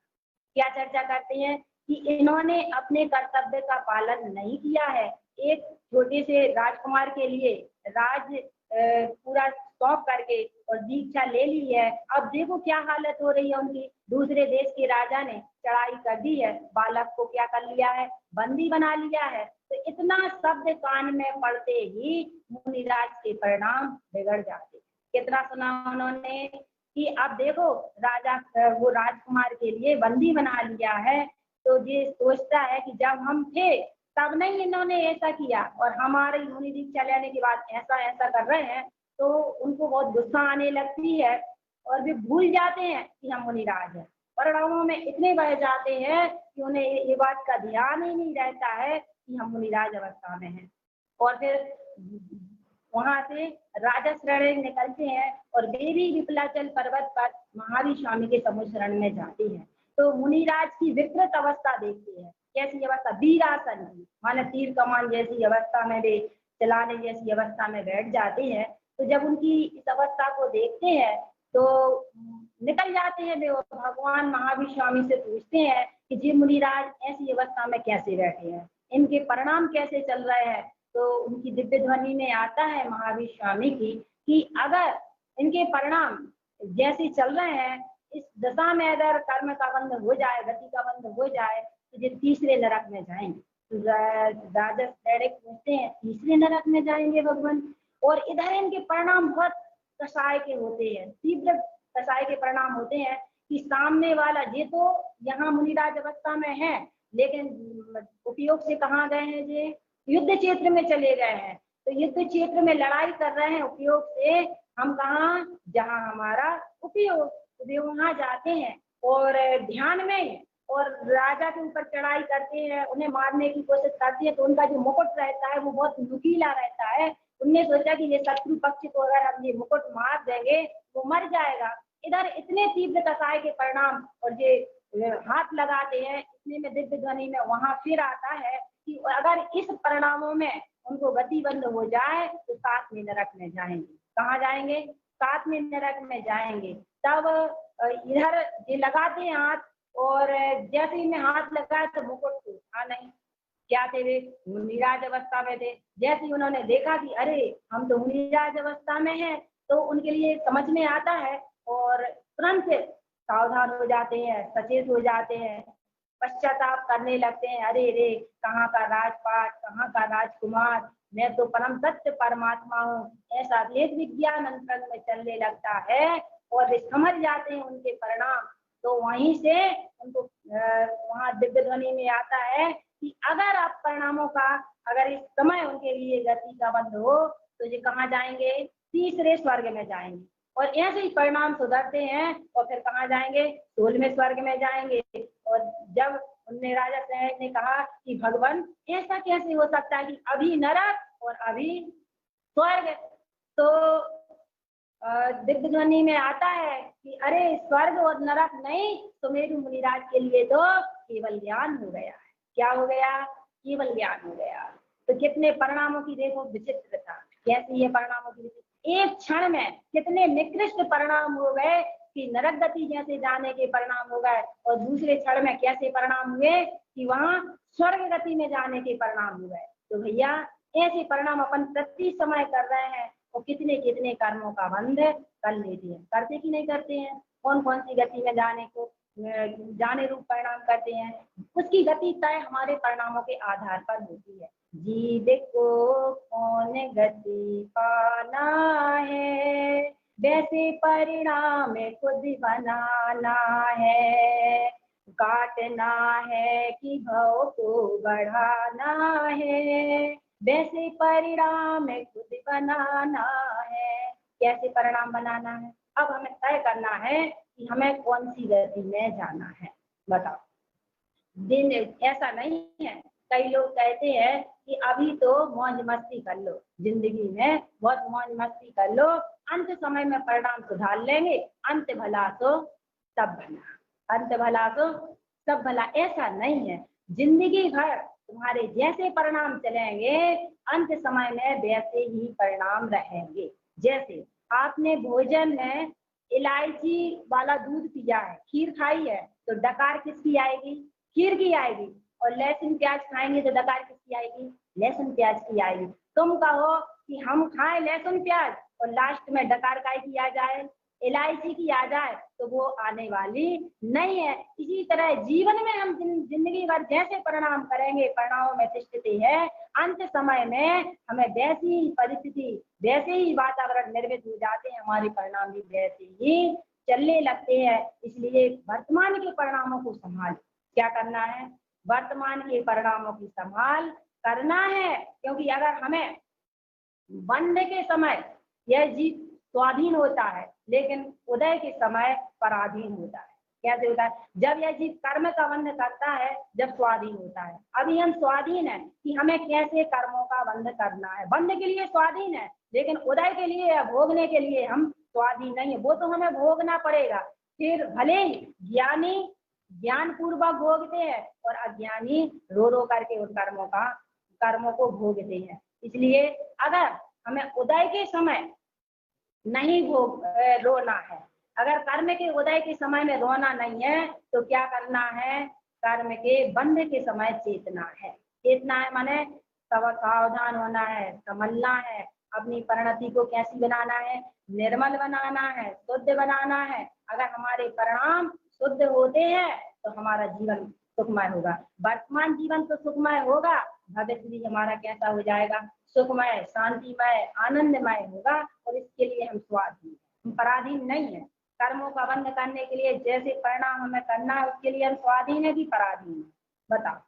क्या चर्चा करते हैं कि इन्होंने अपने कर्तव्य का पालन नहीं किया है। एक छोटे से राजकुमार के लिए राज पूरा सौंप करके और दीक्षा ले ली है। अब देखो क्या हालत हो रही है उनकी। दूसरे देश के राजा ने चढ़ाई कर दी है, बालक को क्या कर लिया है, बंदी बना लिया है। तो इतना शब्द कान में पड़ते ही मुनिराज के परिणाम बिगड़ जाते। कितना सुना उन्होंने कि अब देखो राजा वो राजकुमार के लिए बंदी बना लिया है, तो ये सोचता है कि जब हम थे तब नहीं इन्होंने ऐसा किया, और हमारी मुनि दीक्षा लेने के बाद ऐसा ऐसा कर रहे हैं। तो उनको बहुत गुस्सा आने लगती है और वे भूल जाते हैं कि हम मुनिराज हैं। परिणामों में इतने बढ़ जाते हैं कि उन्हें ये बात का ध्यान ही नहीं रहता है कि हम मुनिराज अवस्था में हैं। और फिर वहां से राजा शरण निकलते हैं और देवी विट्ठलाचल पर्वत पर महावीर स्वामी के सम्मोहन में जाते हैं। तो मुनिराज की विकृत अवस्था देखते हैं। कैसी अवस्था, वीरासन की, माने तीर कमान जैसी अवस्था में वे चलाने जैसी अवस्था में बैठ जाते हैं। तो जब उनकी इस अवस्था को देखते हैं तो निकल जाते हैं वे, भगवान महावीर स्वामी से पूछते हैं कि जी मुनिराज ऐसी अवस्था में कैसे बैठे हैं, इनके परिणाम कैसे चल रहे हैं। तो उनकी दिव्य ध्वनि में आता है महावीर स्वामी की कि अगर इनके परिणाम जैसे चल रहे हैं, इस दशा में अगर कर्म का बंध हो जाए, गति का बंध हो जाए, तो ये तीसरे नरक में जाएंगे। तो राजा डायरेक्ट पूछते हैं तीसरे नरक में जाएंगे भगवान। और इधर इनके परिणाम बहुत कसाय के होते हैं, तीव्र कसाय के परिणाम होते हैं कि सामने वाला ये तो यहाँ मुनिराज अवस्था में है, लेकिन उपयोग से कहाँ गए हैं, ये युद्ध क्षेत्र में चले गए हैं। तो युद्ध क्षेत्र में लड़ाई कर रहे हैं उपयोग से, हम कहाँ, जहाँ हमारा उपयोग, वे वहां जाते हैं और ध्यान में और राजा के ऊपर चढ़ाई करते हैं, उन्हें मारने की कोशिश करते हैं। तो उनका जो मुकुट रहता है वो बहुत नुकीला रहता है। उनने सोचा कि ये शत्रु पक्ष को अगर हम ये मुकुट मार देंगे वो मर जाएगा। इधर इतने तीव्र कसाय के परिणाम, और ये हाथ लगाते हैं, इतने में दिव्य ध्वनि में वहां फिर आता है कि अगर इस परिणामों में उनको गति बंद हो जाए तो सातवें नरक में जाएंगे। कहाँ जाएंगे, सातवें नरक में जाएंगे। तब इधर ये लगाते हैं हाथ, और जैसे ही मैं हाथ लगाया तो मुकुट को उठा नहीं। क्या थे वे, मुनिराज अवस्था में थे। जैसे ही उन्होंने देखा कि अरे हम तो मुनिराज अवस्था में हैं, तो उनके लिए समझ में आता है और तुरंत सावधान हो जाते हैं, सचेत हो जाते हैं, पश्चाताप करने लगते हैं। अरे रे, कहाँ का राजपाट, कहाँ का राजकुमार, मैं तो परम सत्य परमात्मा हूँ, ऐसा वेद विज्ञान अंतरंग में चलने लगता है। और वे समझ जाते हैं उनके परिणाम। तो वहीं से उनको वहां दिव्य ध्वनि में आता है कि अगर आप परिणामों का, अगर इस समय उनके लिए गति का बंध हो तो ये कहाँ जाएंगे, तीसरे स्वर्ग में जाएंगे। और ऐसे ही परिणाम सुधरते हैं और फिर कहाँ जाएंगे, 16वें स्वर्ग में जाएंगे। और जब उनने राजा सहज ने कहा कि भगवान ऐसा कैसे हो सकता है कि अभी नरक और अभी स्वर्ग, तो दिव्य ध्वनि में आता है कि अरे स्वर्ग और नरक नहीं, सुमेरु मुनिराज के लिए तो केवल ज्ञान हो गया है। क्या हो गया, केवल ज्ञान हो गया। तो कितने परिणामों की देखो विचित्रता, कैसी है परिणामों की। एक क्षण में कितने निकृष्ट परिणाम हो गए कि नरक गति जैसे जाने के परिणाम हो गए, और दूसरे क्षण में कैसे परिणाम हुए कि वहां स्वर्ग गति में जाने के परिणाम हो गए। तो भैया ऐसे परिणाम अपन प्रति समय कर रहे हैं, और कितने कितने कर्मों का बंध कर लेते हैं। करते कि नहीं करते हैं, कौन कौन सी गति में जाने रूप परिणाम करते हैं। उसकी गति तय हमारे परिणामों के आधार पर होती है। जीव को कौन गति पाना है, वैसे परिणाम खुद बनाना है, काटना है कि भाव को बढ़ाना है, वैसे परिणाम खुद बनाना है। कैसे परिणाम बनाना है? अब हमें तय करना है कि हमें कौन सी गति में जाना है। बताओ, दिन ऐसा नहीं है, कई लोग कहते हैं कि अभी तो मौज मस्ती कर लो, जिंदगी में बहुत मौज मस्ती कर लो, अंत समय में परिणाम सुधार लेंगे, अंत भला तो सब भला, अंत भला तो सब भला। ऐसा नहीं है, जिंदगी भर तुम्हारे जैसे परिणाम चलेंगे, अंत समय में वैसे ही परिणाम रहेंगे। जैसे आपने भोजन में इलायची वाला दूध पिया है, खीर खाई है, तो डकार किसकी आएगी? खीर की आएगी। और लहसुन प्याज खाएंगे तो डकार किसकी आएगी? लहसुन प्याज की आएगी। तुम कहो कि हम खाएं लहसुन प्याज और लास्ट में डकार काय की आ जाए, इलायची की आ जाए, तो वो आने वाली नहीं है। इसी तरह जीवन में हम जिंदगी भर जैसे परिणाम करेंगे, परिणामों में तिष्ठते है, अंत समय में हमें वैसी परिस्थिति, वैसे ही वातावरण निर्मित हो जाते हैं, हमारे परिणाम भी वैसे ही चलने लगते हैं। इसलिए वर्तमान के परिणामों को संभाल, क्या करना है? वर्तमान के परिणामों की संभाल करना है, क्योंकि अगर हमें बंध के समय यह जीव स्वाधीन होता है, लेकिन उदय के समय पराधीन होता है। कैसे होता है? जब यह जीव कर्म का बंध करता है, जब स्वाधीन होता है। अभी हम स्वाधीन है कि हमें कैसे कर्मों का बंध करना है, बंध के लिए स्वाधीन है, लेकिन उदय के लिए या भोगने के लिए हम स्वाधीन नहीं है, वो तो हमें भोगना पड़ेगा। फिर भले ही ज्ञानी ज्ञान पूर्वक भोगते हैं और अज्ञानी रो रो करके उन कर्मों को भोगते हैं। इसलिए अगर हमें उदय के समय नहीं रोना है, अगर कर्म के उदय के समय में रोना नहीं है, तो क्या करना है? कर्म के बंध के समय चेतना है। चेतना है माने सावधान होना है, संभलना है, अपनी परिणति को कैसी बनाना है? निर्मल बनाना है, शुद्ध बनाना है। अगर हमारे परिणाम शुद्ध होते हैं तो हमारा जीवन सुखमय होगा। वर्तमान जीवन तो सुखमय होगा, भविष्य भी हमारा कैसा हो जाएगा? सुखमय, शांतिमय, आनंदमय होगा। और इसके लिए हम स्वाधीन, हम पराधीन नहीं है। कर्मों का बंध करने के लिए जैसे परिणाम हमें करना है, उसके लिए हम स्वाधीन है कि पराधीन है? बताओ,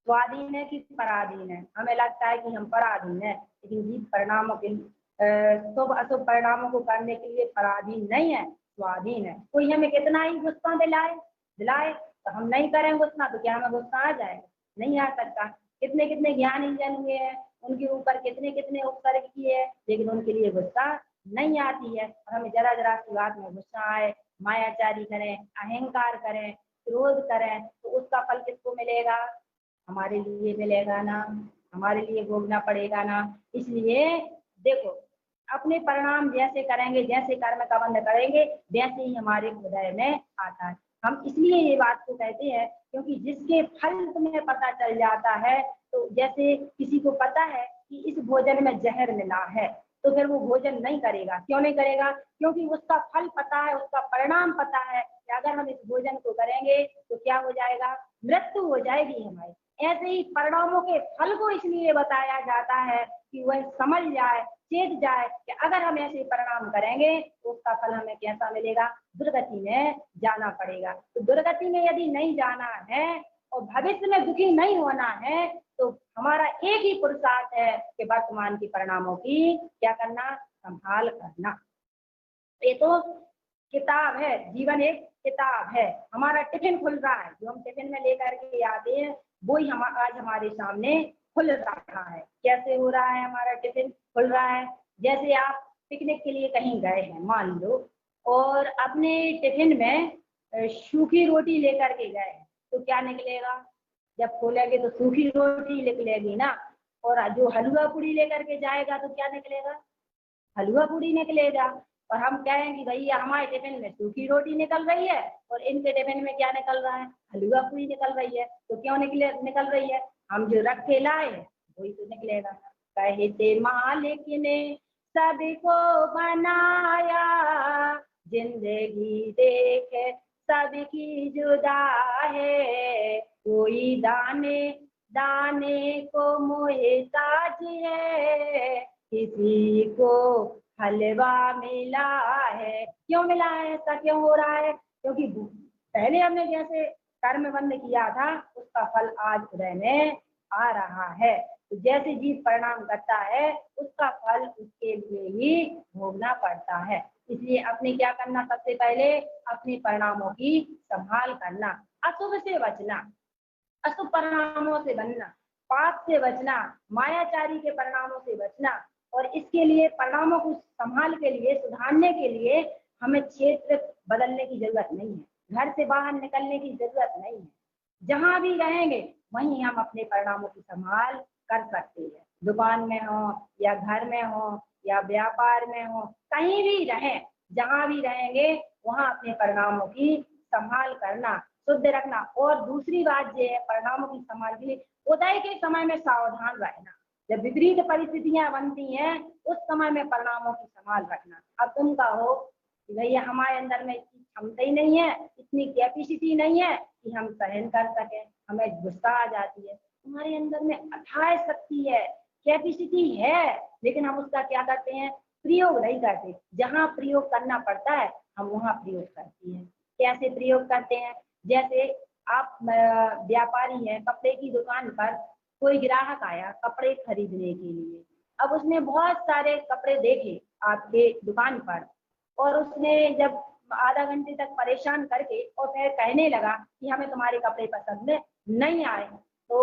स्वाधीन है कि पराधीन है? हमें लगता है कि हम पराधीन है, लेकिन जीव परिणामों के शुभ अशुभ परिणामों को करने के लिए पराधीन नहीं है, स्वाधीन है। कोई हमें कितना ही गुस्सा दिलाए तो हम नहीं करें गुस्सा, तो क्या हमें गुस्सा आ जाएगा? नहीं आ सकता। कितने कितने ज्ञानी जन हुए हैं, उनके ऊपर कितने कितने उपसर्ग किए हैं, लेकिन उनके लिए गुस्सा नहीं आती है। और हमें जरा जरा सी बात में गुस्सा आए, मायाचारी करें, अहंकार करें, क्रोध करें, तो उसका फल किसको मिलेगा? हमारे लिए मिलेगा ना, हमारे लिए भोगना पड़ेगा ना। इसलिए देखो, अपने परिणाम जैसे करेंगे, जैसे कर्म का बंध करेंगे, वैसे ही हमारे हृदय में आता है। हम इसलिए ये बात को कहते हैं क्योंकि जिसके फल तुम्हें पता चल जाता है, तो जैसे किसी को पता है कि इस भोजन में जहर मिला है, तो फिर वो भोजन नहीं करेगा। क्यों नहीं करेगा? क्योंकि उसका फल पता है, उसका परिणाम पता है कि अगर हम इस भोजन को करेंगे तो क्या हो जाएगा? मृत्यु हो जाएगी हमारी। ऐसे ही परिणामों के फल को इसलिए बताया जाता है कि वह समझ जाए, चेत जाए कि अगर हम ऐसे परिणाम करेंगे तो उसका फल हमें कैसा मिलेगा? दुर्गति में जाना पड़ेगा। तो दुर्गति में यदि नहीं जाना है और भविष्य में दुखी नहीं होना है, तो हमारा एक ही पुरुषार्थ है कि वर्तमान के परिणामों की क्या करना? संभाल करना। ये तो किताब है, जीवन एक किताब है। हमारा टिफिन खुल रहा है, जो हम टिफिन में लेकर के आते हैं, वो ही आज हमारे सामने खुल रहा है। कैसे हो रहा है हमारा टिफिन खुल रहा है? जैसे आप पिकनिक के लिए कहीं गए हैं मान लो, और अपने टिफिन में सूखी रोटी लेकर के गए, तो क्या निकलेगा? जब खोलेंगे तो सूखी रोटी निकलेगी ना। और जो हलवा पूड़ी लेकर के जाएगा तो क्या निकलेगा? हलवा पूड़ी निकलेगा। और हम कहेंगे भैया हमारे टिफिन में सूखी रोटी निकल रही है और इनके टिफिन में क्या निकल रहा है? हलवा पूड़ी निकल रही है। तो क्यों निकल रही है? हम जो रख के लाए वही तो निकलेगा। कहते मालिक ने सबको बनाया, जिंदगी देख सबकी जुदा है, कोई दाने दाने को मोहताज है, किसी को हलवा मिला है। क्यों मिला है, ऐसा क्यों हो रहा है? क्योंकि पहले हमने जैसे कर्म बंद किया था उसका फल आज उदय में आ रहा है। तो जैसे जीव परिणाम करता है उसका फल उसके लिए ही भोगना पड़ता है। इसलिए अपने क्या करना, सबसे पहले अपने परिणामों की संभाल करना, अशुभ से बचना, अशुभ परिणामों से बनना, पाप से बचना, मायाचारी के परिणामों से बचना। और इसके लिए परिणामों को संभाल के लिए, सुधारने के लिए हमें क्षेत्र बदलने की जरूरत नहीं है, घर से बाहर निकलने की जरूरत नहीं है। जहां भी रहेंगे वहीं हम अपने परिणामों की संभाल कर सकते हैं। दुकान में हो या घर में हो या व्यापार में हो, कहीं भी रहें, जहां भी रहेंगे वहां अपने परिणामों की संभाल करना, शुद्ध रखना। और दूसरी बात ये है, परिणामों की संभाल के लिए उदय के समय में सावधान रहना। जब विपरीत परिस्थितियां बनती हैं उस समय में परिणामों की संभाल रखना। अब तुम कहो कि भैया हमारे अंदर में इतनी क्षमता ही नहीं है, इतनी कैपेसिटी नहीं है कि हम सहन कर सके, हमें गुस्सा आ जाती है। तुम्हारे अंदर में अथाह शक्ति है, कैपेसिटी है, लेकिन हम उसका क्या करते हैं, प्रयोग नहीं करते। जहां प्रयोग करना पड़ता है हम वहां प्रयोग करते हैं। कैसे प्रयोग करते हैं? जैसे आप व्यापारी हैं, कपड़े की दुकान पर कोई ग्राहक आया कपड़े खरीदने के लिए। अब उसने बहुत सारे कपड़े देखे आपके दुकान पर, और उसने जब आधा घंटे तक परेशान करके और फिर कहने लगा कि हमें तुम्हारे कपड़े पसंद नहीं आए, तो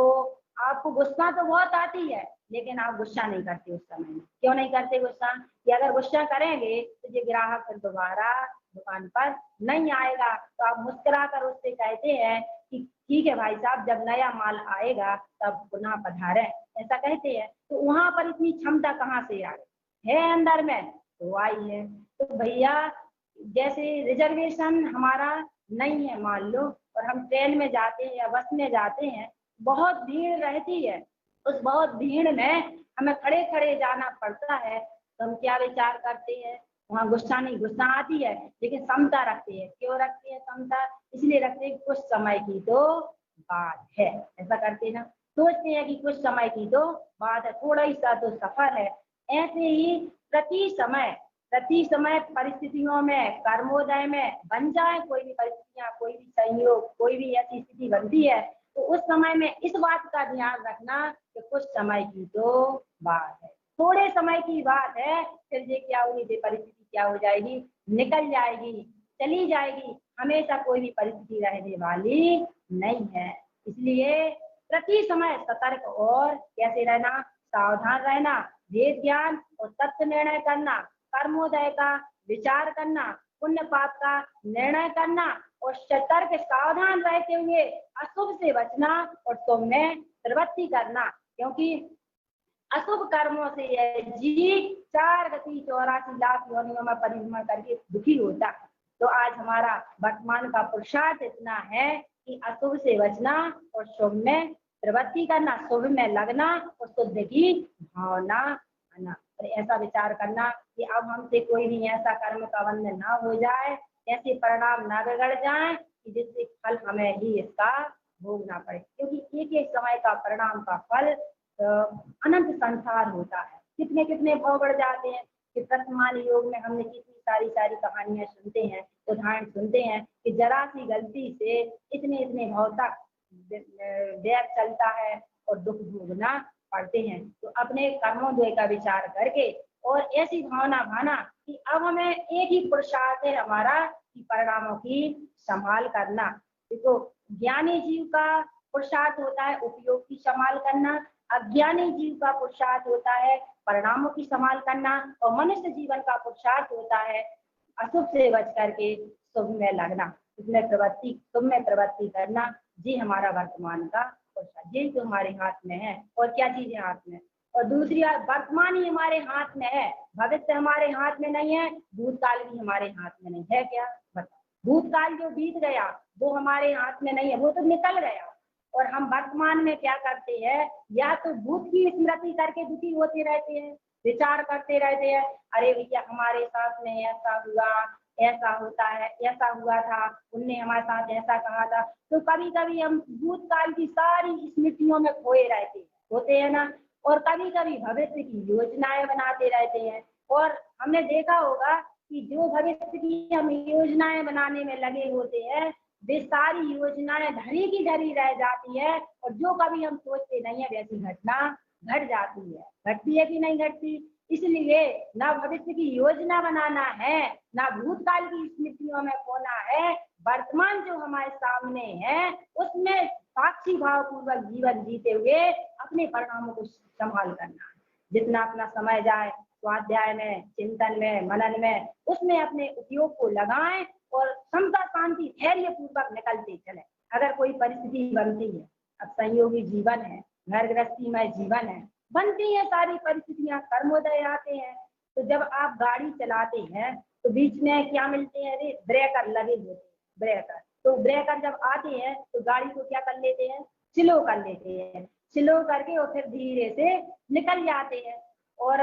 आपको गुस्सा तो बहुत आती है, लेकिन आप गुस्सा नहीं करते उस समय में। क्यों नहीं करते गुस्सा? कि अगर गुस्सा करेंगे तो ये ग्राहक फिर दोबारा दुकान पर नहीं आएगा। तो आप मुस्कुरा कर उससे कहते हैं कि ठीक है भाई साहब, जब नया माल आएगा तब पुनः पधारें, ऐसा कहते हैं। तो वहां पर इतनी क्षमता कहाँ से आई है अंदर में? तो आई है। तो भैया जैसे रिजर्वेशन हमारा नहीं है मान लो, और हम ट्रेन में जाते हैं या बस में जाते हैं, बहुत भीड़ रहती है, उस बहुत भीड़ में हमें खड़े खड़े जाना पड़ता है, तो हम क्या विचार करते हैं? वहाँ गुस्सा नहीं, गुस्सा आती है लेकिन समता रखते हैं। क्यों रखते हैं समता? इसलिए रखते हैं कुछ समय की तो बात है, ऐसा करते हैं ना, सोचते हैं कि कुछ समय की तो बात है, थोड़ा ही सा तो सफर है। ऐसे ही प्रति समय परिस्थितियों में, कर्मोदय में बन जाए कोई भी परिस्थितियां, कोई भी संयोग, कोई भी ऐसी स्थिति बनती है, तो उस समय में इस बात का ध्यान रखना कि कुछ समय की तो बात है, थोड़े समय की बात है, फिर ये क्या होगी, ये परिस्थिति क्या हो जाएगी, निकल जाएगी, चली जाएगी। हमेशा कोई भी परिस्थिति रहने वाली नहीं है। इसलिए प्रति समय सतर्क और कैसे रहना, सावधान रहना, भेद ज्ञान और तत्व निर्णय करना, कर्मोदय का विचार करना, पुण्य पाप का निर्णय करना, और सतर्क सावधान रहते हुए अशुभ से बचना और शुभ में प्रवृत्ति करना। क्योंकि अशुभ कर्मों से यह जीव 4 गति 84 लाख योनियों में परिभ्रमण करके दुखी होता। तो आज हमारा वर्तमान का पुरुषार्थ इतना है कि अशुभ से बचना और शुभ में प्रवृत्ति करना, शुभ में लगना और शुद्ध की भावना आना। ऐसा विचार करना कि अब हमसे कोई भी ऐसा कर्म का बंधन ना हो जाए, ऐसे परिणाम ना बिगड़ जाए कि जिससे फल हमें ही इसका भोगना पड़े। क्योंकि एक एक समय का परिणाम का फल अनंत संसार होता है। कितने कितने भाव बढ़ जाते हैं कि वर्तमान योग में हमने कितनी सारी कहानियां सुनते हैं, उदाहरण सुनते हैं कि जरा सी गलती से इतने इतने भाव तक व्यय चलता है और दुख भोगना पड़ते हैं। तो अपने कर्मोदय का विचार करके और ऐसी भावना भाना कि अब हमें एक ही पुरुषार्थ है हमारा कि परिणामों की संभाल करना। देखो, ज्ञानी जीव का पुरुषार्थ होता है उपयोग की संभाल करना, अज्ञानी जीव का पुरुषार्थ होता है परिणामों की संभाल करना, और मनुष्य जीवन का पुरुषार्थ होता है अशुभ से बच करके शुभ में लगना, शुभ में प्रवृत्ति करना। जी हमारा वर्तमान का पुरुषार्थ, यही तो हमारे हाथ में है। और क्या चीजें हाथ में? और दूसरी वर्तमान ही हमारे हाथ में है, भविष्य हमारे हाथ में नहीं है, भूतकाल भी हमारे हाथ में नहीं है। क्या बताओ? भूतकाल जो बीत गया वो हमारे हाथ में नहीं है, वो तो निकल गया। और हम वर्तमान में क्या करते हैं, या तो भूत की स्मृति करके दुखी होते रहते हैं, विचार करते रहते हैं, अरे भैया हमारे साथ में ऐसा हुआ, ऐसा होता है, ऐसा हुआ था, उनने हमारे साथ ऐसा कहा था। तो कभी कभी हम भूतकाल की सारी स्मृतियों में खोए रहते होते हैं ना, और कभी कभी भविष्य की योजनाएं बनाते रहते हैं। और हमने देखा होगा कि जो भविष्य की हम योजनाएं बनाने में लगे होते हैं वे सारी योजनाएं धरी की धरी रह जाती है, और जो कभी हम सोचते नहीं है वैसी घटना घट जाती है। घटती है कि नहीं घटती? इसलिए ना भविष्य की योजना बनाना है, ना भूतकाल की स्मृतियों में खोना है, वर्तमान जो हमारे सामने है उसमें साक्षी भाव पूर्वक जीवन जीते हुए अपने परिणामों को संभाल करना है। जितना अपना समय जाए स्वाध्याय में, चिंतन में, मनन में, उसमें अपने उपयोग को लगाएं और समता शांति धैर्य पूर्वक निकलते चले। अगर कोई परिस्थिति बनती है, अब संयोगी जीवन है, घर गृहस्थी में जीवन है, बनती है सारी परिस्थितियां, कर्मोदय आते हैं, तो जब आप गाड़ी चलाते हैं तो बीच में क्या मिलते हैं? अरे ब्रेकर लगे होते हैं, ब्रेकर। तो ब्रेकर जब आते हैं तो गाड़ी को क्या कर लेते हैं? स्लो कर लेते हैं, स्लो करके और फिर धीरे से निकल जाते हैं। और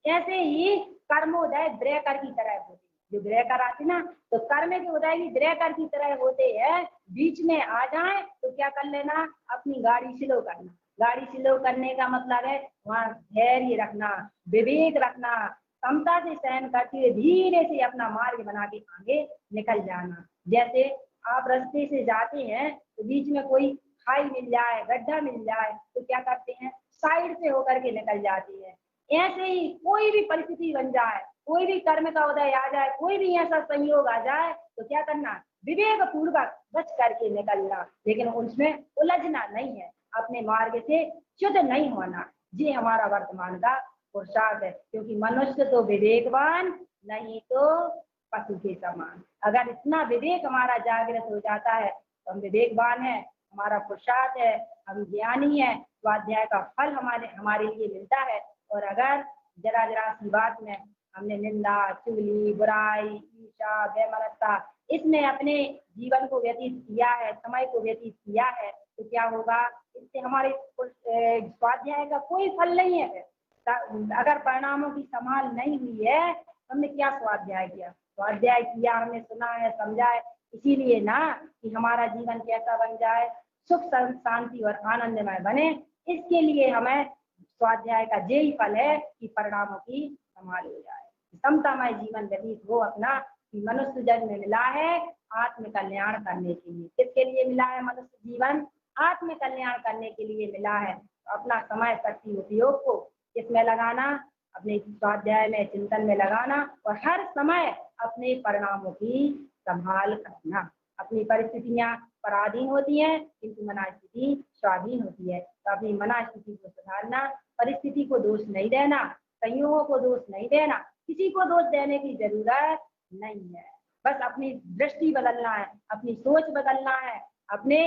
ऐसे ही कर्मोदय ब्रेकर की तरह होते हैं। जो ब्रेकर आते ना, तो कर्म के उदय भी ब्रेकर की तरह होते हैं, बीच में आ जाए तो क्या कर लेना? अपनी गाड़ी स्लो करना। गाड़ी स्लो करने का मतलब है वहां धैर्य रखना, विवेक रखना, क्षमता से सहन करते हुए धीरे से अपना मार्ग बना के आगे निकल जाना। जैसे आप रास्ते से जाते हैं तो बीच में कोई खाई मिल जाए, गड्ढा मिल जाए, तो क्या करते हैं? साइड से होकर के निकल जाती है। ऐसे ही कोई भी परिस्थिति बन जाए, कोई भी कर्म का उदय आ जाए, कोई भी ऐसा संयोग आ जाए, तो क्या करना? विवेक पूर्वक बच करके निकलना, लेकिन उसमें उलझना नहीं है, अपने मार्ग से च्युत नहीं होना। ये हमारा वर्तमान का पुरुषार्थ है, क्योंकि मनुष्य तो विवेकवान नहीं तो पशु के समान। अगर इतना विवेक हमारा जागृत हो जाता है तो हम विवेकवान है, हमारा पुरुषार्थ है, हम ज्ञानी है, स्वाध्याय का फल हमारे लिए मिलता है। और अगर जरा जरा सी बात में हमने निंदा, चुगली, बुराई, ईर्ष्या, बेमनस्ता इसमें अपने जीवन को व्यतीत किया है, समय को व्यतीत किया है, तो क्या होगा? इससे हमारे स्वाध्याय का कोई फल नहीं है। अगर परिणामों की संभाल नहीं हुई है, हमने क्या स्वाध्याय किया? स्वाध्याय किया, हमने सुना है, समझा है, इसीलिए ना कि हमारा जीवन कैसा बन जाए, सुख शांति और आनंदमय बने। इसके लिए हमें स्वाध्याय का यही फल है कि परिणामों की संभाल हो जाए, समतामय जीवन व्यतीत हो अपना। कि मनुष्य जन्म मिला है आत्म कल्याण करने के लिए। किसके लिए मिला है मनुष्य जीवन? आत्म कल्याण करने के लिए मिला है। अपना समय शक्ति उपयोग को किसमें लगाना? अपने स्वाध्याय में, चिंतन में लगाना, और हर समय अपने परिणामों की संभाल करना। अपनी परिस्थितियां पराधीन होती हैं किंतु मना स्थिति स्वाधीन होती है, तो अपनी मना स्थिति को सुधारना, परिस्थिति को दोष नहीं देना, संयोगों को दोष नहीं देना, किसी को दोष देने की जरूरत नहीं है। बस अपनी दृष्टि बदलना है, अपनी सोच बदलना है, अपने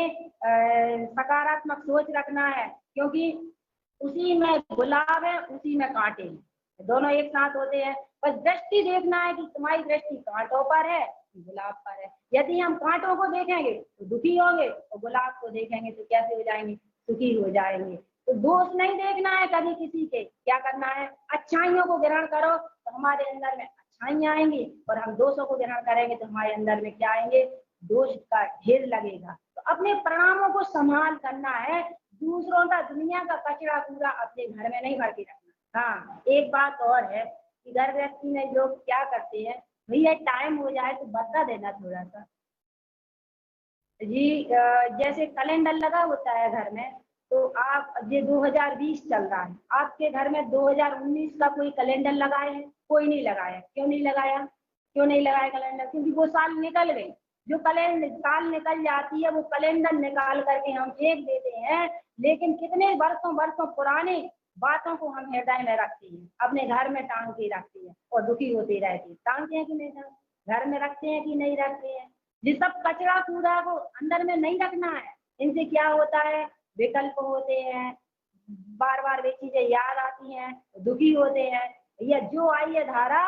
सकारात्मक सोच रखना है, क्योंकि उसी में गुलाब है, उसी में कांटे हैं, दोनों एक साथ होते हैं। बस दृष्टि देखना है कि तुम्हारी दृष्टि कांटों पर है कि गुलाब पर है। यदि हम कांटों को देखेंगे तो दुखी होंगे, और गुलाब को देखेंगे तो कैसे हो जाएंगे? सुखी हो जाएंगे। तो दोष नहीं देखना है कभी किसी के, क्या करना है? अच्छाइयों को ग्रहण करो तो हमारे अंदर में अच्छाइयां आएंगी, और हम दोषों को ग्रहण करेंगे तो हमारे अंदर में क्या आएंगे? दोष का ढेर लगेगा। तो अपने परिणामों को संभाल करना है, दूसरों का, दुनिया का कचरा पूरा अपने घर में नहीं भर के रखना। हाँ, एक बात और है कि घर गृहस्थी में लोग क्या करते हैं, भैया टाइम हो जाए तो बता देना थोड़ा सा जी। जैसे कैलेंडर लगा होता है घर में, तो आप ये 2020 चल रहा है, आपके घर में 2019 का कोई कैलेंडर लगाए है? कोई नहीं लगाया। क्यों नहीं लगाया? क्यों नहीं लगाया कैलेंडर? क्योंकि वो साल निकल गए। जो कैलेंडर साल निकल जाती है वो कैलेंडर निकाल करके हम फेंक देते हैं, लेकिन कितने वर्षों वर्षों पुराने बातों को हम हृदय में रखते हैं, अपने घर में टांग के रखते हैं और दुखी होते रहते हैं। टांगते हैं कि नहीं टांगते? घर में रखते हैं कि नहीं रखते हैं? ये सब कचरा कूड़ा को अंदर में नहीं रखना है। इनसे क्या होता है? विकल्प होते हैं, बार बार वे चीजें याद आती हैं, दुखी होते हैं। या जो आई है धारा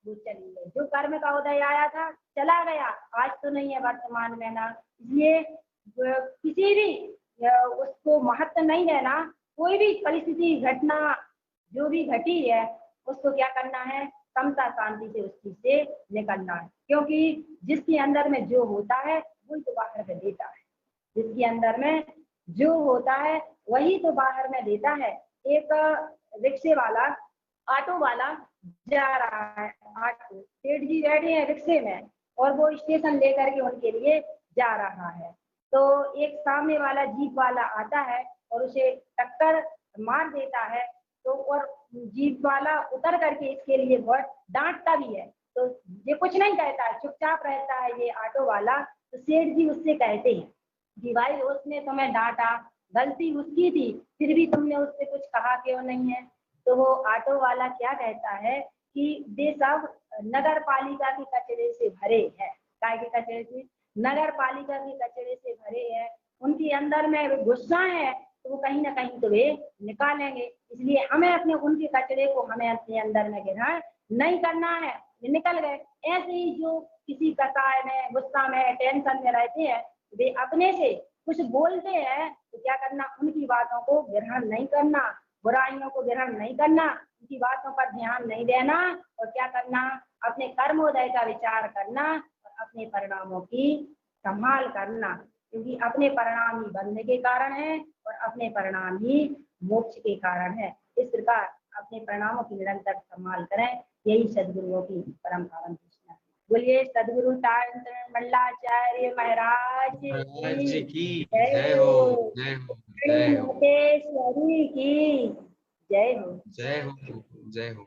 वो चली गई, जो कर्म का उदय आया था चला गया, आज तो नहीं है वर्तमान में ना। इसलिए किसी भी उसको महत्व नहीं देना। कोई भी परिस्थिति, घटना जो भी घटी है उसको क्या करना है? समता शांति से उस चीज से निकलना है, क्योंकि जिसके अंदर में जो होता है वही तो बाहर में देता है। जिसके अंदर में जो होता है वही तो बाहर में देता है। एक रिक्शे वाला, ऑटो वाला जा रहा है ऑटो, सेठ जी बैठे हैं रिक्शे में और वो स्टेशन लेकर के उनके लिए जा रहा है। तो एक सामने वाला जीप वाला आता है और उसे टक्कर मार देता है। तो और जीप वाला उतर करके इसके लिए बहुत डांटता भी है। तो ये कुछ नहीं कहता है, चुपचाप रहता है ये ऑटो वाला। तो सेठ जी उससे कहते हैं कि भाई उसने तुम्हें डांटा, गलती उसकी थी, फिर भी तुमने उससे कुछ कहा क्यों नहीं है। तो वो ऑटो वाला क्या कहता है कि वे सब नगर पालिका के कचरे से भरे हैं। काय के कचरे से? नगर पालिका के कचरे से भरे हैं, उनके अंदर में गुस्सा है तो वो कहीं ना कहीं तो वे निकालेंगे। इसलिए हमें अपने उनके कचरे को हमें अपने अंदर में ग्रहण नहीं करना है। ये निकल गए। ऐसे ही जो किसी कसाय में, गुस्सा में, टेंशन में रहते हैं, वे अपने से कुछ बोलते हैं तो क्या करना, उनकी बातों को ग्रहण नहीं करना, बुराइयों को ग्रहण नहीं करना, उनकी बातों पर ध्यान नहीं देना और क्या करना, अपने कर्मोदय का विचार करना और अपने परिणामों की संभाल करना। क्योंकि अपने परिणाम ही बंधन के कारण है और अपने परिणाम ही मोक्ष के कारण है। इस प्रकार अपने परिणामों की निरंतर संभाल करें, यही सदगुरुओं की परम पावन कृष्णा है। बोलिए सदगुरु मंडलाचार्य महाराज की जय जय हो। हो, जय हो, जय हो, मोतेश्वरी की जय हो। जय हो, जय हो।